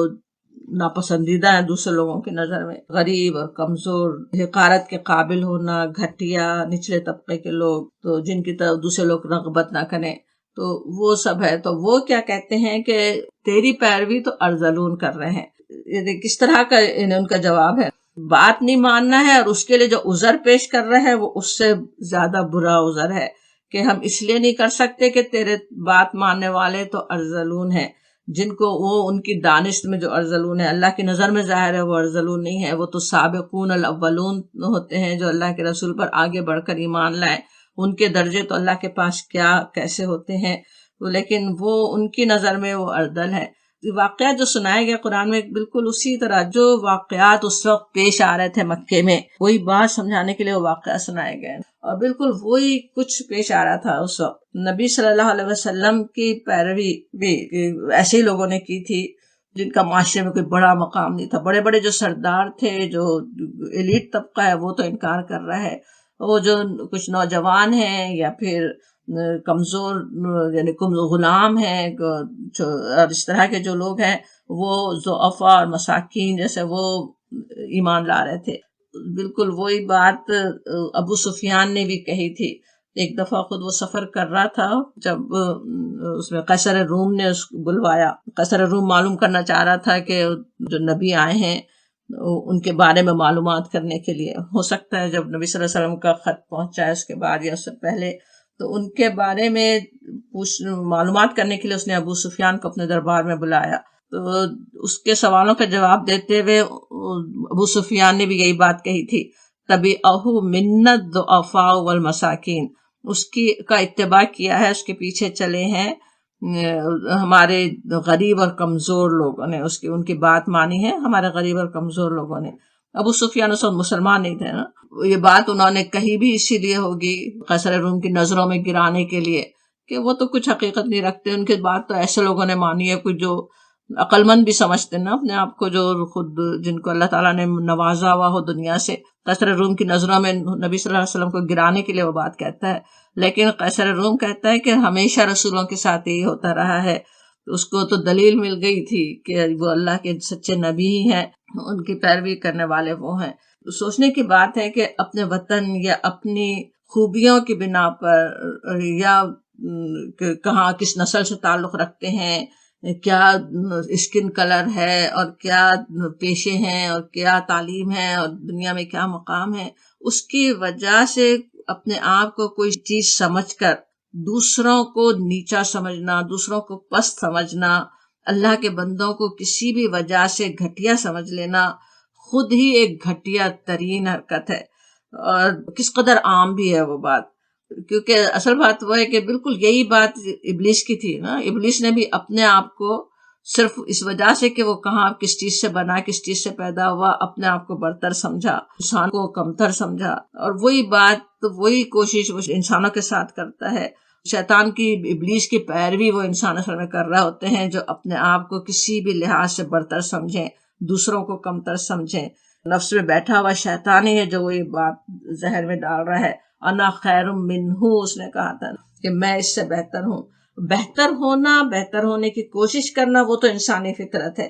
ناپسندیدہ ہیں دوسرے لوگوں کی نظر میں، غریب اور کمزور، حقارت کے قابل ہونا، گھٹیا، نچلے طبقے کے لوگ، تو جن کی طرف دوسرے لوگ رغبت نہ کریں، تو وہ سب ہے. تو وہ کیا کہتے ہیں کہ تیری پیروی تو ارذلون کر رہے ہیں. یہ کس طرح کا ان کا جواب ہے؟ بات نہیں ماننا ہے، اور اس کے لیے جو عذر پیش کر رہے ہیں وہ اس سے زیادہ برا عذر ہے، کہ ہم اس لیے نہیں کر سکتے کہ تیرے بات ماننے والے تو ارذلون ہیں. جن کو وہ ان کی دانش میں جو ارذلون ہے، اللہ کی نظر میں ظاہر ہے وہ ارذلون نہیں ہے، وہ تو سابقون الاولون ہوتے ہیں جو اللہ کے رسول پر آگے بڑھ کر ایمان لائے. ان کے درجے تو اللہ کے پاس کیا کیسے ہوتے ہیں، لیکن وہ ان کی نظر میں وہ ارذل ہے. واقعات جو سنائے گئے قرآن میں بالکل اسی طرح جو واقعات اس وقت پیش آ رہے تھے مکے میں، وہی بات سمجھانے کے لیے وہ واقعات سنائے گئے، اور بالکل وہی کچھ پیش آ رہا تھا اس وقت. نبی صلی اللہ علیہ وسلم کی پیروی بھی ایسے ہی لوگوں نے کی تھی جن کا معاشرے میں کوئی بڑا مقام نہیں تھا. بڑے بڑے جو سردار تھے، جو ایلیٹ طبقہ ہے، وہ تو انکار کر رہا ہے. وہ جو کچھ نوجوان ہیں یا پھر کمزور یعنی غلام ہیں اور اس طرح کے جو لوگ ہیں، وہ ضعفاء اور مساکین جیسے وہ ایمان لا رہے تھے. بالکل وہی بات ابو سفیان نے بھی کہی تھی. ایک دفعہ خود وہ سفر کر رہا تھا، جب اس میں قیصر روم نے اس کو بلوایا. قیصر روم معلوم کرنا چاہ رہا تھا کہ جو نبی آئے ہیں ان کے بارے میں معلومات کرنے کے لیے. ہو سکتا ہے جب نبی صلی اللہ علیہ وسلم کا خط پہنچا ہے اس کے بعد یا اس سے پہلے، تو ان کے بارے میں معلومات کرنے کے لیے اس نے ابو سفیان کو اپنے دربار میں بلایا. تو اس کے سوالوں کا جواب دیتے ہوئے ابو سفیان نے بھی یہی بات کہی تھی، تبعہ منا الضعفاء والمساکین، اس کی کا اتباع کیا ہے، اس کے پیچھے چلے ہیں ہمارے غریب اور کمزور لوگوں نے، ان کی بات مانی ہے ہمارے غریب اور کمزور لوگوں نے. ابو سفیان اس وقت مسلمان نہیں تھے نا. یہ بات انہوں نے کہی بھی اسی لیے ہوگی، قیصر روم کی نظروں میں گرانے کے لیے، کہ وہ تو کچھ حقیقت نہیں رکھتے. ان کی بات تو ایسے لوگوں نے مانی ہے کچھ جو عقل مند بھی سمجھتے نا اپنے آپ کو، جو خود جن کو اللہ تعالیٰ نے نوازا ہوا ہو دنیا سے. قیصر روم کی نظروں میں نبی صلی اللہ علیہ وسلم کو گرانے کے لیے وہ بات کہتا ہے. لیکن قیصر روم کہتا ہے کہ ہمیشہ رسولوں کے ساتھ یہی ہوتا رہا ہے. اس کو تو دلیل مل گئی تھی کہ وہ اللہ کے سچے نبی ہی ہیں، ان کی پیروی کرنے والے وہ ہیں. سوچنے کی بات ہے کہ اپنے وطن یا اپنی خوبیوں کی بنا پر، یا کہاں کس نسل سے تعلق رکھتے ہیں، کیا اسکن کلر ہے، اور کیا پیشے ہیں، اور کیا تعلیم ہے، اور دنیا میں کیا مقام ہے، اس کی وجہ سے اپنے آپ کو کوئی چیز سمجھ کر دوسروں کو نیچا سمجھنا، دوسروں کو پست سمجھنا، اللہ کے بندوں کو کسی بھی وجہ سے گھٹیا سمجھ لینا، خود ہی ایک گھٹیا ترین حرکت ہے، اور کس قدر عام بھی ہے وہ بات. کیونکہ اصل بات وہ ہے کہ بالکل یہی بات ابلیس کی تھی نا. ابلیس نے بھی اپنے آپ کو صرف اس وجہ سے کہ وہ کہاں کس چیز سے بنا، کس چیز سے پیدا ہوا، اپنے آپ کو برتر سمجھا، انسان کو کمتر سمجھا. اور وہی بات، وہی کوشش وہ انسانوں کے ساتھ کرتا ہے. شیطان کی، ابلیس کی پیروی وہ انسان اصل میں کر رہے ہوتے ہیں جو اپنے آپ کو کسی بھی لحاظ سے برتر سمجھیں، دوسروں کو کمتر سمجھیں. نفس میں بیٹھا ہوا شیطان ہی ہے جو وہ یہ بات ذہن میں ڈال رہا ہے. انا خیر منہ، اس نے کہا تھا کہ میں اس سے بہتر ہوں. بہتر ہونا، بہتر ہونے کی کوشش کرنا وہ تو انسانی فطرت ہے،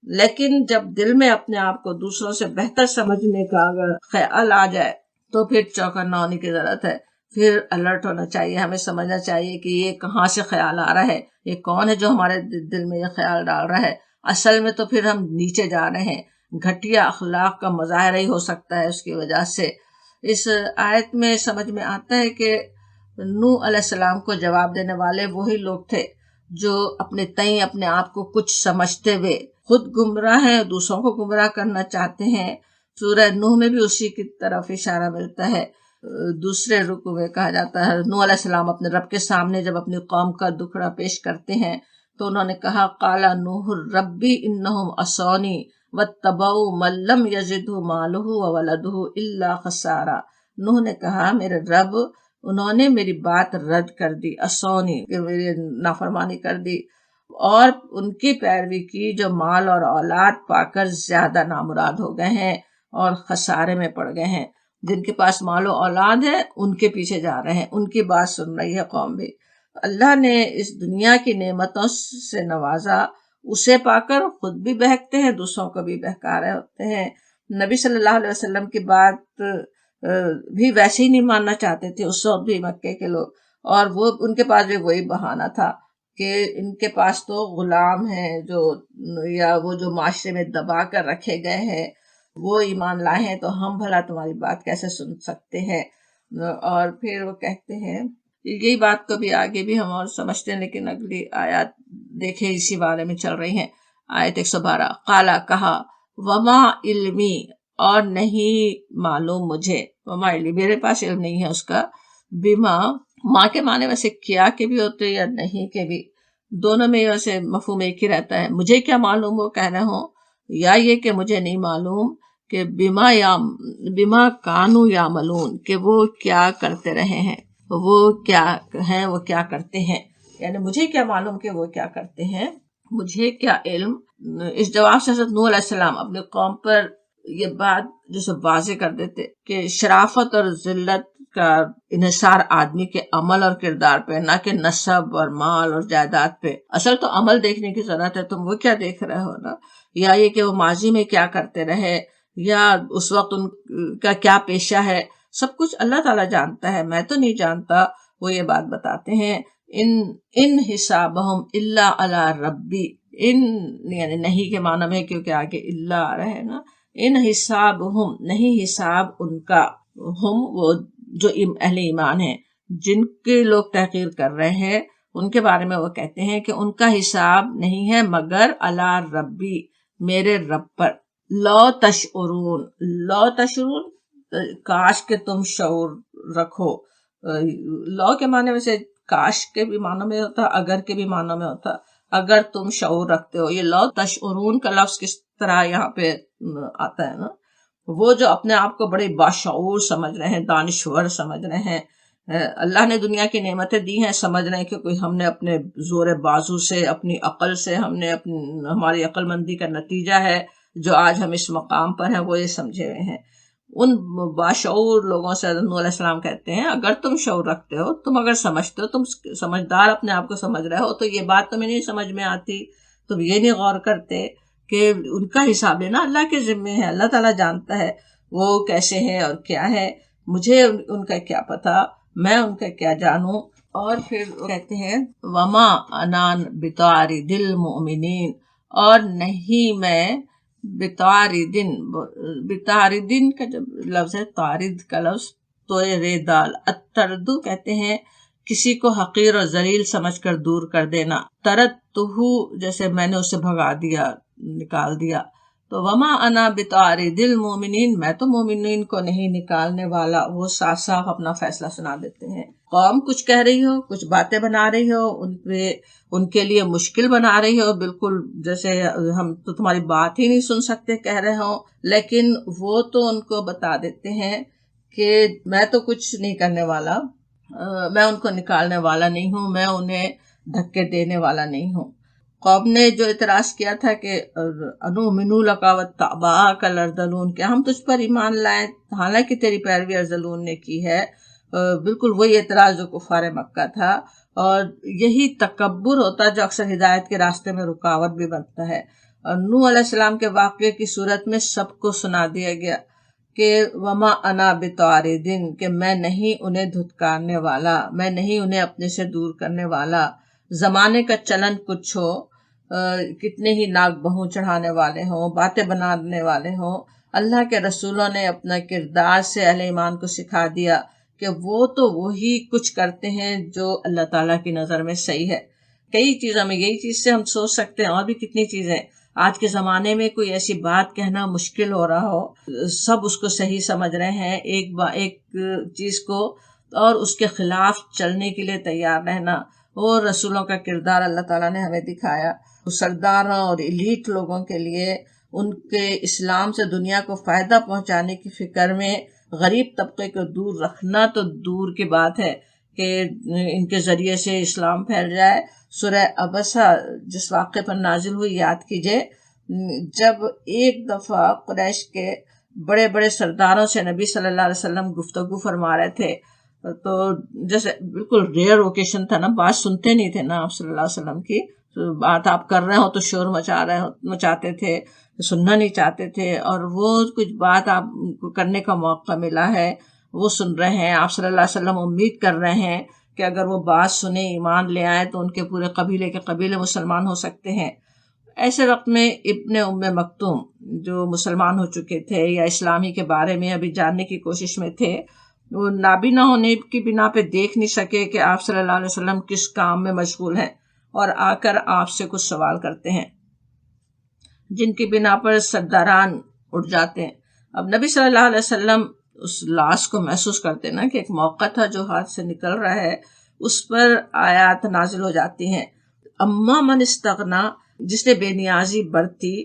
لیکن جب دل میں اپنے آپ کو دوسروں سے بہتر سمجھنے کا اگر خیال آ جائے تو پھر چوکنا ہونے کی ضرورت ہے. پھر الرٹ ہونا چاہیے، ہمیں سمجھنا چاہیے کہ یہ کہاں سے خیال آ رہا ہے، یہ کون ہے جو ہمارے دل میں یہ خیال ڈال رہا ہے. اصل میں تو پھر ہم نیچے جا رہے ہیں، گھٹیا اخلاق کا مظاہرہ ہی ہو سکتا ہے اس کی وجہ سے. اس آیت میں سمجھ میں آتا ہے کہ نوح علیہ السلام کو جواب دینے والے وہی لوگ تھے جو اپنے تئیں اپنے آپ کو کچھ سمجھتے ہوئے خود گمراہ ہیں، دوسروں کو گمراہ کرنا چاہتے ہیں. سورہ نوح میں بھی اسی کی طرف اشارہ ملتا ہے. دوسرے رکوع میں کہا جاتا ہے نوح علیہ السلام اپنے رب کے سامنے جب اپنی قوم کا دکھڑا پیش کرتے ہیں تو انہوں نے کہا قال نوح ربی انہم عصونی واتبعوا من لم یزدہ مالہ وولدہ الا خسارا. نوح نے کہا میرے رب، انہوں نے میری بات رد کر دی، عصونی کہ میری نافرمانی کر دی، اور ان کی پیروی کی جو مال اور اولاد پا کر زیادہ نامراد ہو گئے ہیں اور خسارے میں پڑ گئے ہیں. جن کے پاس مال و اولاد ہے ان کے پیچھے جا رہے ہیں، ان کی بات سن رہی ہے قوم بھی. اللہ نے اس دنیا کی نعمتوں سے نوازا، اسے پا کر خود بھی بہکتے ہیں، دوسروں کو بھی بہکا رہے ہوتے ہیں. نبی صلی اللہ علیہ وسلم کی بات بھی ویسے ہی نہیں ماننا چاہتے تھے اس وقت بھی مکے کے لوگ، اور وہ ان کے پاس بھی وہی بہانہ تھا کہ ان کے پاس تو غلام ہیں جو یا وہ جو معاشرے میں دبا کر رکھے گئے ہیں وہ ایمان لائے ہیں، تو ہم بھلا تمہاری بات کیسے سن سکتے ہیں. اور پھر وہ کہتے ہیں یہی بات کو بھی آگے بھی ہم اور سمجھتے ہیں، لیکن اگلی آیات دیکھیں اسی بارے میں چل رہی ہیں. آیت 112 قالا کہا وما علمی، اور نہیں معلوم مجھے، وما علمی میرے پاس علم نہیں ہے اس کا، بما ماں کے معنی ویسے کیا کے بھی ہوتے یا نہیں کے بھی، دونوں میں ویسے مفہوم ایک ہی رہتا ہے. مجھے کیا معلوم وہ کہہ رہے ہوں، یا یہ کہ مجھے نہیں معلوم کہ بما کانو یعملون، کہ وہ کیا کرتے رہے ہیں، وہ کیا ہیں، وہ کیا کرتے ہیں. یعنی مجھے کیا معلوم کہ وہ کیا کرتے ہیں، مجھے کیا علم. اس جواب سے حضرت نوح علیہ السلام اپنے قوم پر یہ بات جسے واضح کر دیتے کہ شرافت اور ذلت کا انحصار آدمی کے عمل اور کردار پہ، نہ کہ نسب اور مال اور جائیداد پہ. اصل تو عمل دیکھنے کی ضرورت ہے، تم وہ کیا دیکھ رہے ہو نا، یا یہ کہ وہ ماضی میں کیا کرتے رہے یا اس وقت ان کا کیا پیشہ ہے، سب کچھ اللہ تعالیٰ جانتا ہے، میں تو نہیں جانتا. وہ یہ بات بتاتے ہیں ان حسابہم الا علی ربی، ان یعنی نہیں کے معنی میں، کیونکہ آگے اللہ آ رہا ہے نا. ان حسابہم نہیں حساب ان کا، ہم وہ جو اہل ایمان ہیں جن کے لوگ تحقیر کر رہے ہیں ان کے بارے میں وہ کہتے ہیں کہ ان کا حساب نہیں ہے مگر علی ربی، میرے رب پر. لو تشعرون کاش کہ تم شعور رکھو. لو کے معنی ویسے کاش کے بھی معنی میں ہوتا، اگر کے بھی معنی میں ہوتا. اگر تم شعور رکھتے ہو، یہ لو تشعرون کا لفظ کس طرح یہاں پہ آتا ہے نا، وہ جو اپنے آپ کو بڑے باشعور سمجھ رہے ہیں، دانشور سمجھ رہے ہیں، اللہ نے دنیا کی نعمتیں دی ہیں، سمجھ رہے ہیں کہ کوئی ہم نے اپنے زور بازو سے، اپنی عقل سے، ہماری عقل مندی کا نتیجہ ہے جو آج ہم اس مقام پر ہیں، وہ یہ سمجھے ہوئے ہیں. ان باشعور لوگوں سے حضرت نوح علیہ السلام کہتے ہیں اگر تم شعور رکھتے ہو، تم اگر سمجھتے ہو، تم سمجھدار اپنے آپ کو سمجھ رہے ہو، تو یہ بات تمہیں نہیں سمجھ میں آتی، تم یہ نہیں غور کرتے کہ ان کا حساب لینا اللہ کے ذمے ہے، اللہ تعالیٰ جانتا ہے وہ کیسے ہے اور کیا ہے، مجھے ان کا کیا پتا، میں ان کا کیا جانوں. اور پھر کہتے ہیں وما انان بطارد المؤمنین، اور نہیں میں بطاردن کا جب لفظ ہے، طارد کا لفظ تو رے دال، التردو کہتے ہیں کسی کو حقیر اور ذلیل سمجھ کر دور کر دینا. تردتہو جیسے میں نے اسے بھگا دیا، نکال دیا. تو وما انا بطارد المؤمنین، میں تو مومنین کو نہیں نکالنے والا. وہ صاف صاف اپنا فیصلہ سنا دیتے ہیں. قوم کچھ کہہ رہی ہو، کچھ باتیں بنا رہی ہو، ان کے لیے مشکل بنا رہی ہو، بالکل جیسے ہم تو تمہاری بات ہی نہیں سن سکتے کہہ رہے ہو، لیکن وہ تو ان کو بتا دیتے ہیں کہ میں تو کچھ نہیں کرنے والا، میں ان کو نکالنے والا نہیں ہوں، میں انہیں دھکے دینے والا نہیں ہوں. قوم نے جو اعتراض کیا تھا کہ انؤمن لک واتبعاک الارذلون، کہ ہم تجھ پر ایمان لائیں حالانکہ تیری پیروی ارذلون نے کی ہے، بالکل وہی اعتراض جو کفار مکہ تھا، اور یہی تکبر ہوتا جو اکثر ہدایت کے راستے میں رکاوٹ بھی بنتا ہے۔ اور نوح علیہ السلام کے واقعے کی صورت میں سب کو سنا دیا گیا کہ وما انا بطاردن، کہ میں نہیں انہیں دھتکارنے والا، میں نہیں انہیں اپنے سے دور کرنے والا۔ زمانے کا چلن کچھ ہو، کتنے ہی ناک بہوں چڑھانے والے ہوں، باتیں بنانے والے ہوں، اللہ کے رسولوں نے اپنا کردار سے اہل ایمان کو سکھا دیا کہ وہ تو وہی کچھ کرتے ہیں جو اللہ تعالیٰ کی نظر میں صحیح ہے۔ کئی چیزوں میں یہی چیز سے ہم سوچ سکتے ہیں، اور بھی کتنی چیزیں آج کے زمانے میں کوئی ایسی بات کہنا مشکل ہو رہا ہو، سب اس کو صحیح سمجھ رہے ہیں ایک چیز کو، اور اس کے خلاف چلنے کے لیے تیار رہنا، وہ رسولوں کا کردار اللہ تعالیٰ نے ہمیں دکھایا۔ سرداروں اور ایلیٹ لوگوں کے لیے ان کے اسلام سے دنیا کو فائدہ پہنچانے کی فکر میں غریب طبقے کو دور رکھنا تو دور کی بات ہے کہ ان کے ذریعے سے اسلام پھیل جائے۔ سورہ عبسہ جس واقعے پر نازل ہوئی یاد کیجئے، جب ایک دفعہ قریش کے بڑے بڑے سرداروں سے نبی صلی اللہ علیہ وسلم گفتگو فرما رہے تھے، تو جیسے بالکل ریئر اوکیشن تھا نا، بات سنتے نہیں تھے نا آپ صلی اللہ علیہ وسلم کی، بات آپ کر رہے ہو تو شور مچاتے تھے، سننا نہیں چاہتے تھے، اور وہ کچھ بات آپ کو کرنے کا موقع ملا ہے وہ سن رہے ہیں۔ آپ صلی اللہ علیہ وسلم امید کر رہے ہیں کہ اگر وہ بات سنیں ایمان لے آئیں تو ان کے پورے قبیلے مسلمان ہو سکتے ہیں۔ ایسے وقت میں ابن ام مکتوم جو مسلمان ہو چکے تھے یا اسلامی کے بارے میں ابھی جاننے کی کوشش میں تھے، وہ نابینا ہونے کی بنا پہ دیکھ نہیں سکے کہ آپ صلی اللہ علیہ وسلم کس کام میں مشغول ہیں، اور آ کر آپ سے کچھ سوال کرتے ہیں جن کی بنا پر سرداران اٹھ جاتے ہیں۔ اب نبی صلی اللہ علیہ وسلم اس لاش کو محسوس کرتے نا کہ ایک موقع تھا جو ہاتھ سے نکل رہا ہے، اس پر آیات نازل ہو جاتی ہیں۔ اما من استغنا، جس نے بے نیازی برتی،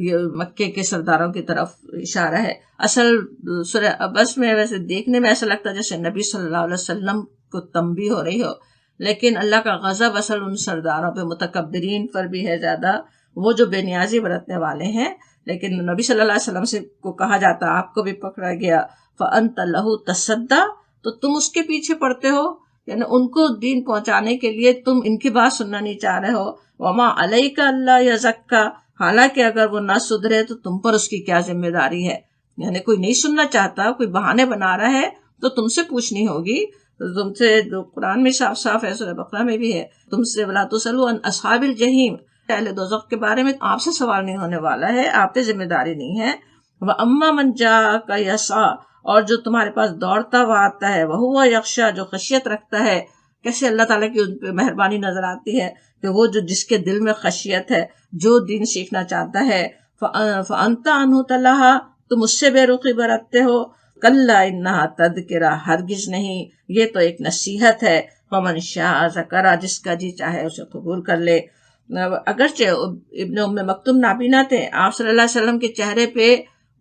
یہ مکے کے سرداروں کی طرف اشارہ ہے۔ اصل سورہ عبس میں ویسے دیکھنے میں ایسا لگتا ہے جیسے نبی صلی اللہ علیہ وسلم کو تنبیہ ہو رہی ہو، لیکن اللہ کا غضب اصل ان سرداروں پہ، متکبرین پر بھی ہے زیادہ، وہ جو بے نیازی برتنے والے ہیں۔ لیکن نبی صلی اللہ علیہ وسلم سے کو کہا جاتا، آپ کو بھی پکڑا گیا، فَأَنْتَ لَهُ تَصَدَّى، تو تم اس کے پیچھے پڑتے ہو، یعنی ان کو دین پہنچانے کے لیے تم ان کی بات سننا نہیں چاہ رہے ہو۔ وَمَا عَلَيْكَ أَلَّا يَزَكَّى، حالانکہ اگر وہ نہ سدھرے تو تم پر اس کی کیا ذمہ داری ہے۔ یعنی کوئی نہیں سننا چاہتا، کوئی بہانے بنا رہا ہے تو تم سے پوچھنی ہوگی، تم سے قرآن میں صاف صاف ہے، سورہ بقرہ میں بھی ہے، تم سے وَلَا تُسْأَلُوا عَنْ أَصْحَابِ الْجَحِيمِ، اہل دوزخ کے بارے میں آپ سے سوال نہیں ہونے والا ہے، آپ پہ ذمہ داری نہیں ہے۔ وَأَمَّا مَنْ جَاءَكَ يَسْعَىٰ، اور جو تمہارے پاس دوڑتا ہوا آتا ہے، وَهُوَ يَخْشَىٰ، جو خشیت رکھتا ہے۔ کیسے اللہ تعالیٰ کی ان پہ مہربانی نظر آتی ہے کہ وہ جو جس کے دل میں خشیت ہے، جو دین سیکھنا چاہتا ہے، فَأَنْتَ عَنْهُ تَلَهَا، تم اس سے بے رخی برتتے ہو۔ کَلَّا إِنَّهَا تَذْکِرَةٌ، ہرگز نہیں، یہ تو ایک نصیحت ہے۔ فَمَنْ شَاءَ ذَکَرَهُ، جس کا جی چاہے اسے قبول کر لے۔ اگرچہ ابن ام مکتوم نابینا تھے، آپ صلی اللہ علیہ وسلم کے چہرے پہ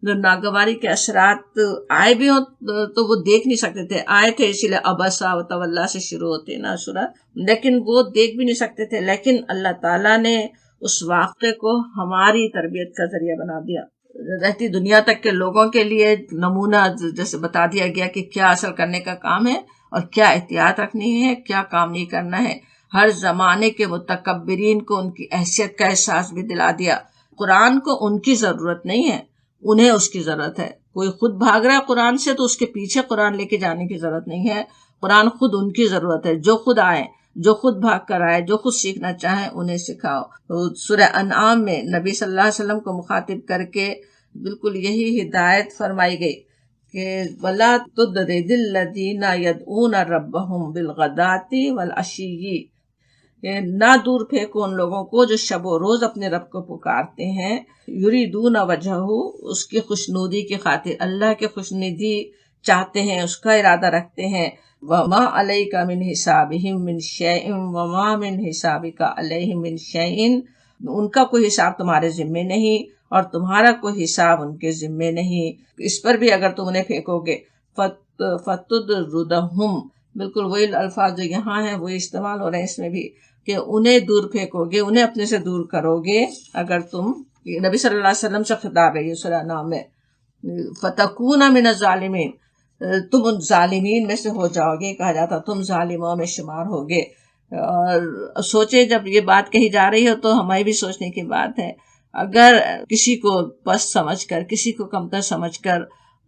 ناگواری کے اثرات آئے بھی ہوں تو وہ دیکھ نہیں سکتے تھے، آئے تھے اسی لیے عبسہ وتولیٰ سے شروع ہوتے نا سورہ، لیکن وہ دیکھ بھی نہیں سکتے تھے، لیکن اللہ تعالیٰ نے اس واقعے کو ہماری تربیت کا ذریعہ بنا دیا، رہتی دنیا تک کے لوگوں کے لیے نمونہ جیسے بتا دیا گیا کہ کیا اصل کرنے کا کام ہے اور کیا احتیاط رکھنی ہے، کیا کام نہیں کرنا ہے۔ ہر زمانے کے متکبرین کو ان کی حیثیت کا احساس بھی دلا دیا۔ قرآن کو ان کی ضرورت نہیں ہے، انہیں اس کی ضرورت ہے۔ کوئی خود بھاگ رہا ہے قرآن سے تو اس کے پیچھے قرآن لے کے جانے کی ضرورت نہیں ہے، قرآن خود ان کی ضرورت ہے، جو خود آئے، جو خود بھاگ کر آئے، جو خود سیکھنا چاہیں انہیں سکھاؤ۔ سورہ انعام میں نبی صلی اللہ علیہ وسلم کو مخاطب کر کے بالکل یہی ہدایت فرمائی گئی کہ وَلَا تُطْرِدِ الَّذِينَ يَدْعُونَ رَبَّهُمْ بِالْغَدَاةِ وَالْعَشِيِّ، نہ دور پھینکو ان لوگوں کو جو شب و روز اپنے رب کو پکارتے ہیں، یریدون وجہہ، اس کی خوشنودی کی خاطر، اللہ کے خوشنودی چاہتے ہیں، اس کا ارادہ رکھتے ہیں۔ وما علیک من حسابہم من شیء وما من حسابک علیہم من شیء، ان کا کوئی حساب تمہارے ذمے نہیں اور تمہارا کوئی حساب ان کے ذمے نہیں، اس پر بھی اگر تم انہیں پھینکو گے فتدردہم، بالکل وہی الفاظ جو یہاں ہیں وہی استعمال ہو رہے ہیں اس میں بھی، کہ انہیں دور پھینکو گے، انہیں اپنے سے دور کرو گے اگر تم، نبی صلی اللہ علیہ وسلم سے خطاب ہے یہ سورہ نام میں، فتکون من الظالمین، تم ان ظالمین میں سے ہو جاؤ گے، کہا جاتا تم ظالموں میں شمار ہوگے۔ اور سوچے جب یہ بات کہی جا رہی ہو تو ہماری بھی سوچنے کی بات ہے، اگر کسی کو پست سمجھ کر، کسی کو کمتر سمجھ کر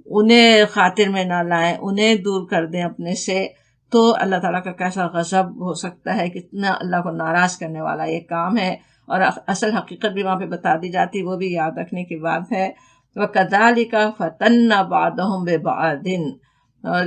انہیں خاطر میں نہ لائیں، انہیں دور کر دیں اپنے سے، تو اللہ تعالیٰ کا کیسا غضب ہو سکتا ہے، کتنا اللہ کو ناراض کرنے والا یہ کام ہے۔ اور اصل حقیقت بھی وہاں پہ بتا دی جاتی، وہ بھی یاد رکھنے کی بات ہے۔ وَكَذَلِكَ فَتَنَّا بَعْضَهُمْ بِبَعْضٍ، اور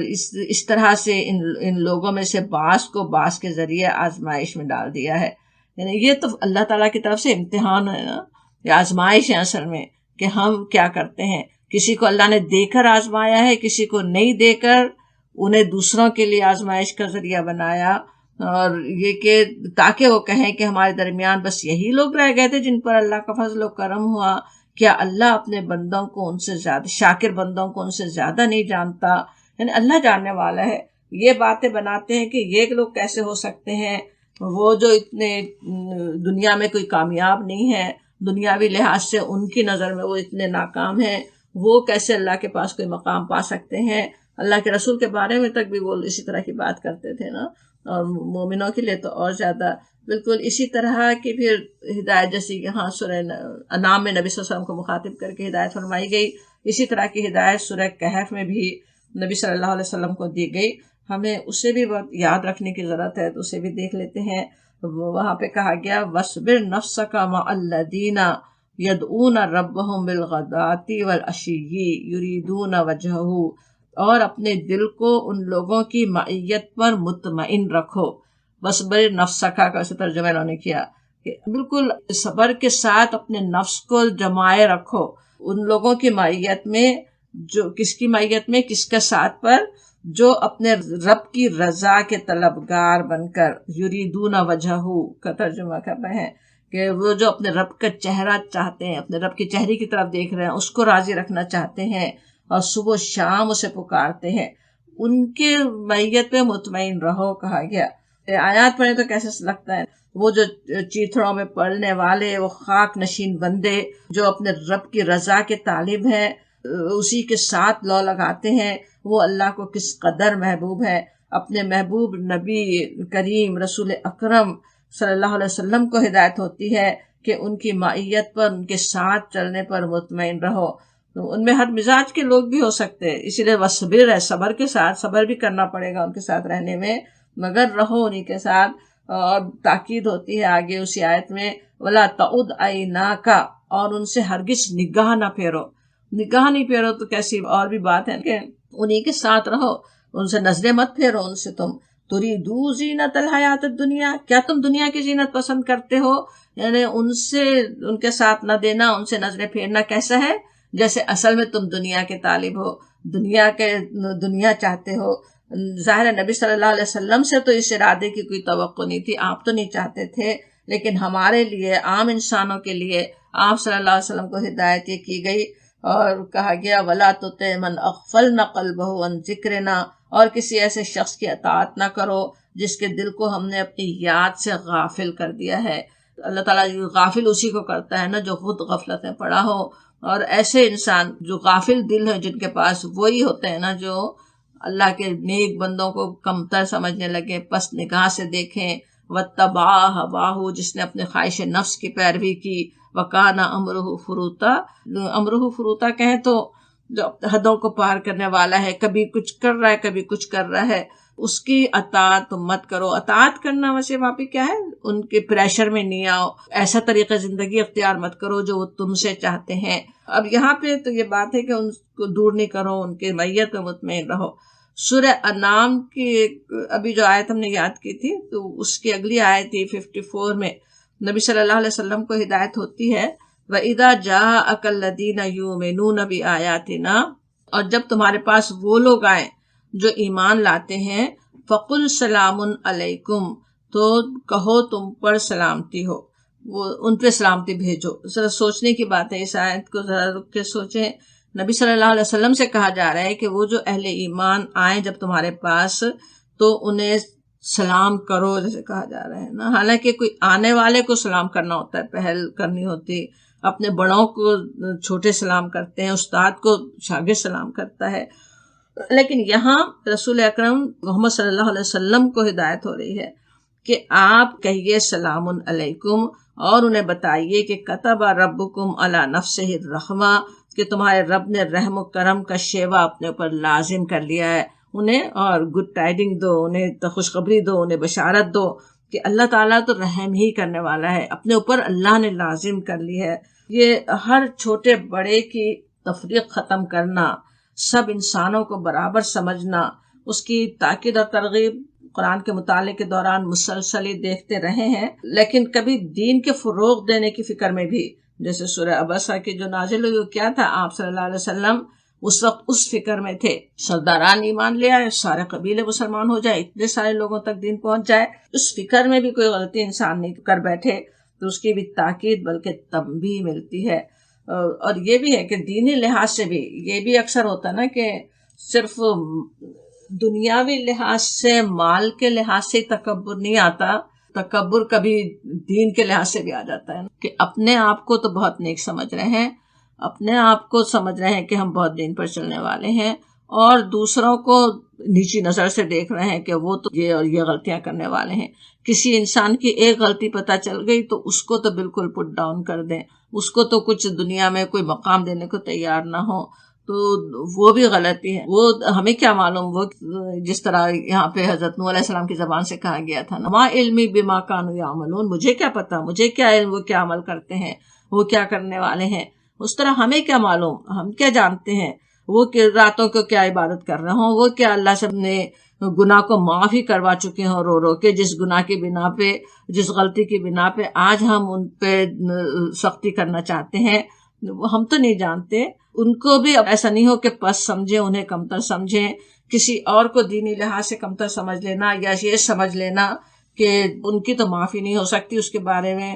اس طرح سے ان لوگوں میں سے بعض کو بعض کے ذریعے آزمائش میں ڈال دیا ہے۔ یعنی یہ تو اللہ تعالیٰ کی طرف سے امتحان ہے نا، یہ آزمائش ہے اصل میں، کہ ہم کیا کرتے ہیں۔ کسی کو اللہ نے دے کر آزمایا ہے، کسی کو نہیں دے کر انہیں دوسروں کے لیے آزمائش کا ذریعہ بنایا، اور یہ کہ تاکہ وہ کہیں کہ ہمارے درمیان بس یہی لوگ رہ گئے تھے جن پر اللہ کا فضل و کرم ہوا، کیا اللہ اپنے بندوں کو ان سے زیادہ، شاکر بندوں کو ان سے زیادہ نہیں جانتا؟ یعنی اللہ جاننے والا ہے۔ یہ باتیں بناتے ہیں کہ یہ لوگ کیسے ہو سکتے ہیں، وہ جو اتنے دنیا میں کوئی کامیاب نہیں ہے، دنیاوی لحاظ سے ان کی نظر میں وہ اتنے ناکام ہیں، وہ کیسے اللہ کے پاس کوئی مقام پا سکتے ہیں۔ اللہ کے رسول کے بارے میں تک بھی وہ اسی طرح کی بات کرتے تھے نا، اور مومنوں کے لیے تو اور زیادہ۔ بالکل اسی طرح کی پھر ہدایت، جیسے یہاں سورہ انعام میں نبی صلی اللہ علیہ وسلم کو مخاطب کر کے ہدایت فرمائی گئی، اسی طرح کی ہدایت سورہ کہف میں بھی نبی صلی اللہ علیہ وسلم کو دی گئی۔ ہمیں اسے بھی بہت یاد رکھنے کی ضرورت ہے، تو اسے بھی دیکھ لیتے ہیں۔ وہاں پہ کہا گیا وَاصْبِرْ نَفْسَكَ مَعَ الَّذِينَ يَدْعُونَ رَبَّهُمْ بِالْغَدَاةِ وَالْعَشِيِّ يُرِيدُونَ وَجْهَهُ، اور اپنے دل کو ان لوگوں کی معیت پر مطمئن رکھو۔ وَاصْبِرْ نَفْسَكَ کا اسے ترجمہ انہوں نے کیا کہ بالکل صبر کے ساتھ اپنے نفس کو جمائے رکھو ان لوگوں کی معیت میں، جو کس کی معیت میں، کس کے ساتھ پر، جو اپنے رب کی رضا کے طلبگار بن کر، یریدون وجہہ کا ترجمہ کر رہے ہیں کہ وہ جو اپنے رب کا چہرہ چاہتے ہیں، اپنے رب کے چہرے کی طرف دیکھ رہے ہیں، اس کو راضی رکھنا چاہتے ہیں، اور صبح و شام اسے پکارتے ہیں، ان کے معیت پہ مطمئن رہو کہا گیا۔ آیات پڑھیں تو کیسے لگتا ہے، وہ جو چیتھڑوں میں پڑھنے والے، وہ خاک نشین بندے جو اپنے رب کی رضا کے طالب ہیں، اسی کے ساتھ لو لگاتے ہیں، وہ اللہ کو کس قدر محبوب ہے۔ اپنے محبوب نبی کریم رسول اکرم صلی اللہ علیہ وسلم کو ہدایت ہوتی ہے کہ ان کی معیت پر، ان کے ساتھ چلنے پر مطمئن رہو۔ ان میں ہر مزاج کے لوگ بھی ہو سکتے ہیں، اسی لیے وصبر ہے، صبر کے ساتھ، صبر بھی کرنا پڑے گا ان کے ساتھ رہنے میں، مگر رہو انہی کے ساتھ۔ اور تاکید ہوتی ہے آگے اسی آیت میں وَلَا تَعُدْ عَيْنَاكَ، اور ان سے ہرگز نگاہ نہ پھیرو۔ نگاہ نہیں پھیرو تو کیسی اور بھی بات ہے کہ انہی کے ساتھ رہو، ان سے نظریں مت پھیرو ان سے تم۔ تُرِيدُوا زِينَةَ الْحَيَاةِ الدُّنْيَا، کیا تم دنیا کی زینت پسند کرتے ہو؟ یعنی ان سے، ان کے ساتھ نہ دینا، ان سے نظریں پھیرنا کیسا ہے؟ جیسے اصل میں تم دنیا کے طالب ہو، دنیا چاہتے ہو۔ ظاہر ہے نبی صلی اللہ علیہ وسلم سے تو اس ارادے کی کوئی توقع نہیں تھی، آپ تو نہیں چاہتے تھے، لیکن ہمارے لیے، عام انسانوں کے لیے آپ صلی اللہ علیہ وسلم کو ہدایت یہ کی گئی، اور کہا گیا وَلَا تُطِعْ مَنْ أَغْفَلْنَا قَلْبَهُ عَنْ ذِكْرِنَا، اور کسی ایسے شخص کی اطاعت نہ کرو جس کے دل کو ہم نے اپنی یاد سے غافل کر دیا ہے۔ اللہ تعالیٰ غافل اسی کو کرتا ہے نا جو خود غفلت میں پڑا ہو، اور ایسے انسان جو غافل دل ہے جن کے پاس، وہی ہوتے ہیں نا جو اللہ کے نیک بندوں کو کمتر سمجھنے لگے، پس نگاہ سے دیکھیں۔ وَاتَّبَعَ هَوَاهُ، جس نے اپنے خواہش نفس کی پیروی کی، وَكَانَ أَمْرُهُ فُرُوطًا، امرہ فروطا کہیں تو جو حدوں کو پار کرنے والا ہے، کبھی کچھ کر رہا ہے، کبھی کچھ کر رہا ہے، اس کی اطاعت تم مت کرو۔ اطاعت کرنا ویسے وہاں پہ کیا ہے، ان کے پریشر میں نہیں آؤ، ایسا طریقہ زندگی اختیار مت کرو جو وہ تم سے چاہتے ہیں۔ اب یہاں پہ تو یہ بات ہے کہ ان کو دور نہیں کرو، ان کے معیت پہ مطمئن رہو۔ سورہ انعام کی ابھی جو آیت ہم نے یاد کی تھی، تو اس کی اگلی آیت تھی 54 میں نبی صلی اللہ علیہ وسلم کو ہدایت ہوتی ہے وَإِذَا جَاءَكَ الَّذِينَ يُؤْمِنُونَ بِآيَاتِنَا، اور جب تمہارے پاس وہ لوگ آئیں جو ایمان لاتے ہیں، فَقُلْ سَلَامٌ عَلَيْكُمْ، تو کہو تم پر سلامتی ہو، وہ ان پہ سلامتی بھیجو۔ ذرا سوچنے کی بات ہے، اس آیت کو ذرا رک کے سوچیں۔ نبی صلی اللہ علیہ وسلم سے کہا جا رہا ہے کہ وہ جو اہل ایمان آئیں جب تمہارے پاس، تو انہیں سلام کرو جیسے کہا جا رہا ہے نا، حالانکہ کوئی آنے والے کو سلام کرنا ہوتا ہے، پہل کرنی ہوتی، اپنے بڑوں کو چھوٹے سلام کرتے ہیں، استاد کو شاگرد سلام کرتا ہے، لیکن یہاں رسول اکرم محمد صلی اللہ علیہ وسلم کو ہدایت ہو رہی ہے کہ آپ کہیے سلام علیکم، اور انہیں بتائیے کہ کتب ربکم علی نفسہ الرحمہ، کہ تمہارے رب نے رحم و کرم کا شیوا اپنے اوپر لازم کر لیا ہے انہیں، اور گڈ ٹائڈنگ دو انہیں، خوشخبری دو انہیں، بشارت دو کہ اللہ تعالیٰ تو رحم ہی کرنے والا ہے، اپنے اوپر اللہ نے لازم کر لی ہے۔ یہ ہر چھوٹے بڑے کی تفریق ختم کرنا، سب انسانوں کو برابر سمجھنا، اس کی تاکید اور ترغیب قرآن کے مطالعے کے دوران مسلسل ہی دیکھتے رہے ہیں، لیکن کبھی دین کے فروغ دینے کی فکر میں بھی، جیسے سورہ عبسہ کی جو نازل ہوئی وہ کیا تھا، آپ صلی اللہ علیہ وسلم اس وقت اس فکر میں تھے، سرداران ایمان لے آئے، سارے قبیلے مسلمان ہو جائے، اتنے سارے لوگوں تک دین پہنچ جائے، اس فکر میں بھی کوئی غلطی انسان نہیں کر بیٹھے تو اس کی بھی تاکید بلکہ تنبیہ ملتی ہے۔ اور یہ بھی ہے کہ دینی لحاظ سے بھی یہ بھی اکثر ہوتا ہے نا کہ صرف دنیاوی لحاظ سے، مال کے لحاظ سے تکبر نہیں آتا، تکبر کبھی دین کے لحاظ سے بھی آ جاتا ہے کہ اپنے آپ کو تو بہت نیک سمجھ رہے ہیں، اپنے آپ کو سمجھ رہے ہیں کہ ہم بہت دین پر چلنے والے ہیں، اور دوسروں کو نیچی نظر سے دیکھ رہے ہیں کہ وہ تو یہ اور یہ غلطیاں کرنے والے ہیں۔ کسی انسان کی ایک غلطی پتہ چل گئی تو اس کو تو بالکل پٹ ڈاؤن کر دیں، اس کو تو کچھ دنیا میں کوئی مقام دینے کو تیار نہ ہو، تو وہ بھی غلطی ہے۔ وہ ہمیں کیا معلوم، وہ جس طرح یہاں پہ حضرت نوح علیہ السلام کی زبان سے کہا گیا تھا، ما علمی بما کانوا یعملون، مجھے کیا پتا، مجھے کیا علم وہ کیا عمل کرتے ہیں، وہ کیا کرنے والے ہیں، اس طرح ہمیں کیا معلوم، ہم کیا جانتے ہیں وہ کہ راتوں کو کیا عبادت کر رہے ہوں، وہ کیا اللہ سے اپنے گناہ کو معاف ہی کروا چکے ہوں رو رو کے، جس گناہ کی بنا پہ، جس غلطی کی بنا پہ آج ہم ان پہ سختی کرنا چاہتے ہیں، ہم تو نہیں جانتے۔ ان کو بھی ایسا نہیں ہو کہ پس سمجھیں، انہیں کمتر سمجھیں، کسی اور کو دینی لحاظ سے کمتر سمجھ لینا یا یہ سمجھ لینا کہ ان کی تو معافی نہیں ہو سکتی۔ اس کے بارے میں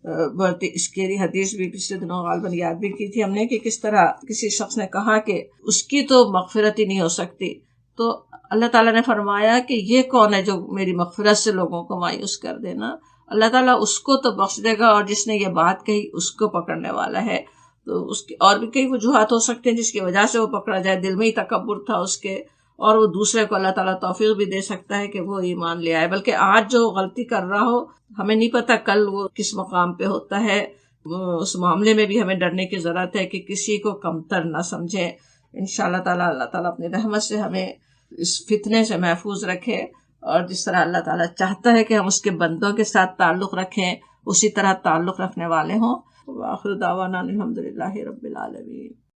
بہت اسکیری حدیث بھی پچھلے دنوں غالباً یاد بھی کی تھی ہم نے، کہ کس طرح کسی شخص نے کہا کہ اس کی تو مغفرت ہی نہیں ہو سکتی، تو اللہ تعالیٰ نے فرمایا کہ یہ کون ہے جو میری مغفرت سے لوگوں کو مایوس کر دینا، اللہ تعالیٰ اس کو تو بخش دے گا، اور جس نے یہ بات کہی اس کو پکڑنے والا ہے۔ تو اس کی اور بھی کئی وجوہات ہو سکتے ہیں جس کی وجہ سے وہ پکڑا جائے، دل میں ہی تکبر تھا اس کے، اور وہ دوسرے کو اللہ تعالیٰ توفیق بھی دے سکتا ہے کہ وہ ایمان لے آئے، بلکہ آج جو غلطی کر رہا ہو ہمیں نہیں پتہ کل وہ کس مقام پہ ہوتا ہے۔ اس معاملے میں بھی ہمیں ڈرنے کی ضرورت ہے کہ کسی کو کمتر نہ سمجھیں۔ انشاءاللہ تعالیٰ اللہ تعالیٰ اپنی رحمت سے ہمیں اس فتنے سے محفوظ رکھے، اور جس طرح اللہ تعالیٰ چاہتا ہے کہ ہم اس کے بندوں کے ساتھ تعلق رکھیں اسی طرح تعلق رکھنے والے ہوں۔ وآخر دعوانا الحمدللہ رب العالمین۔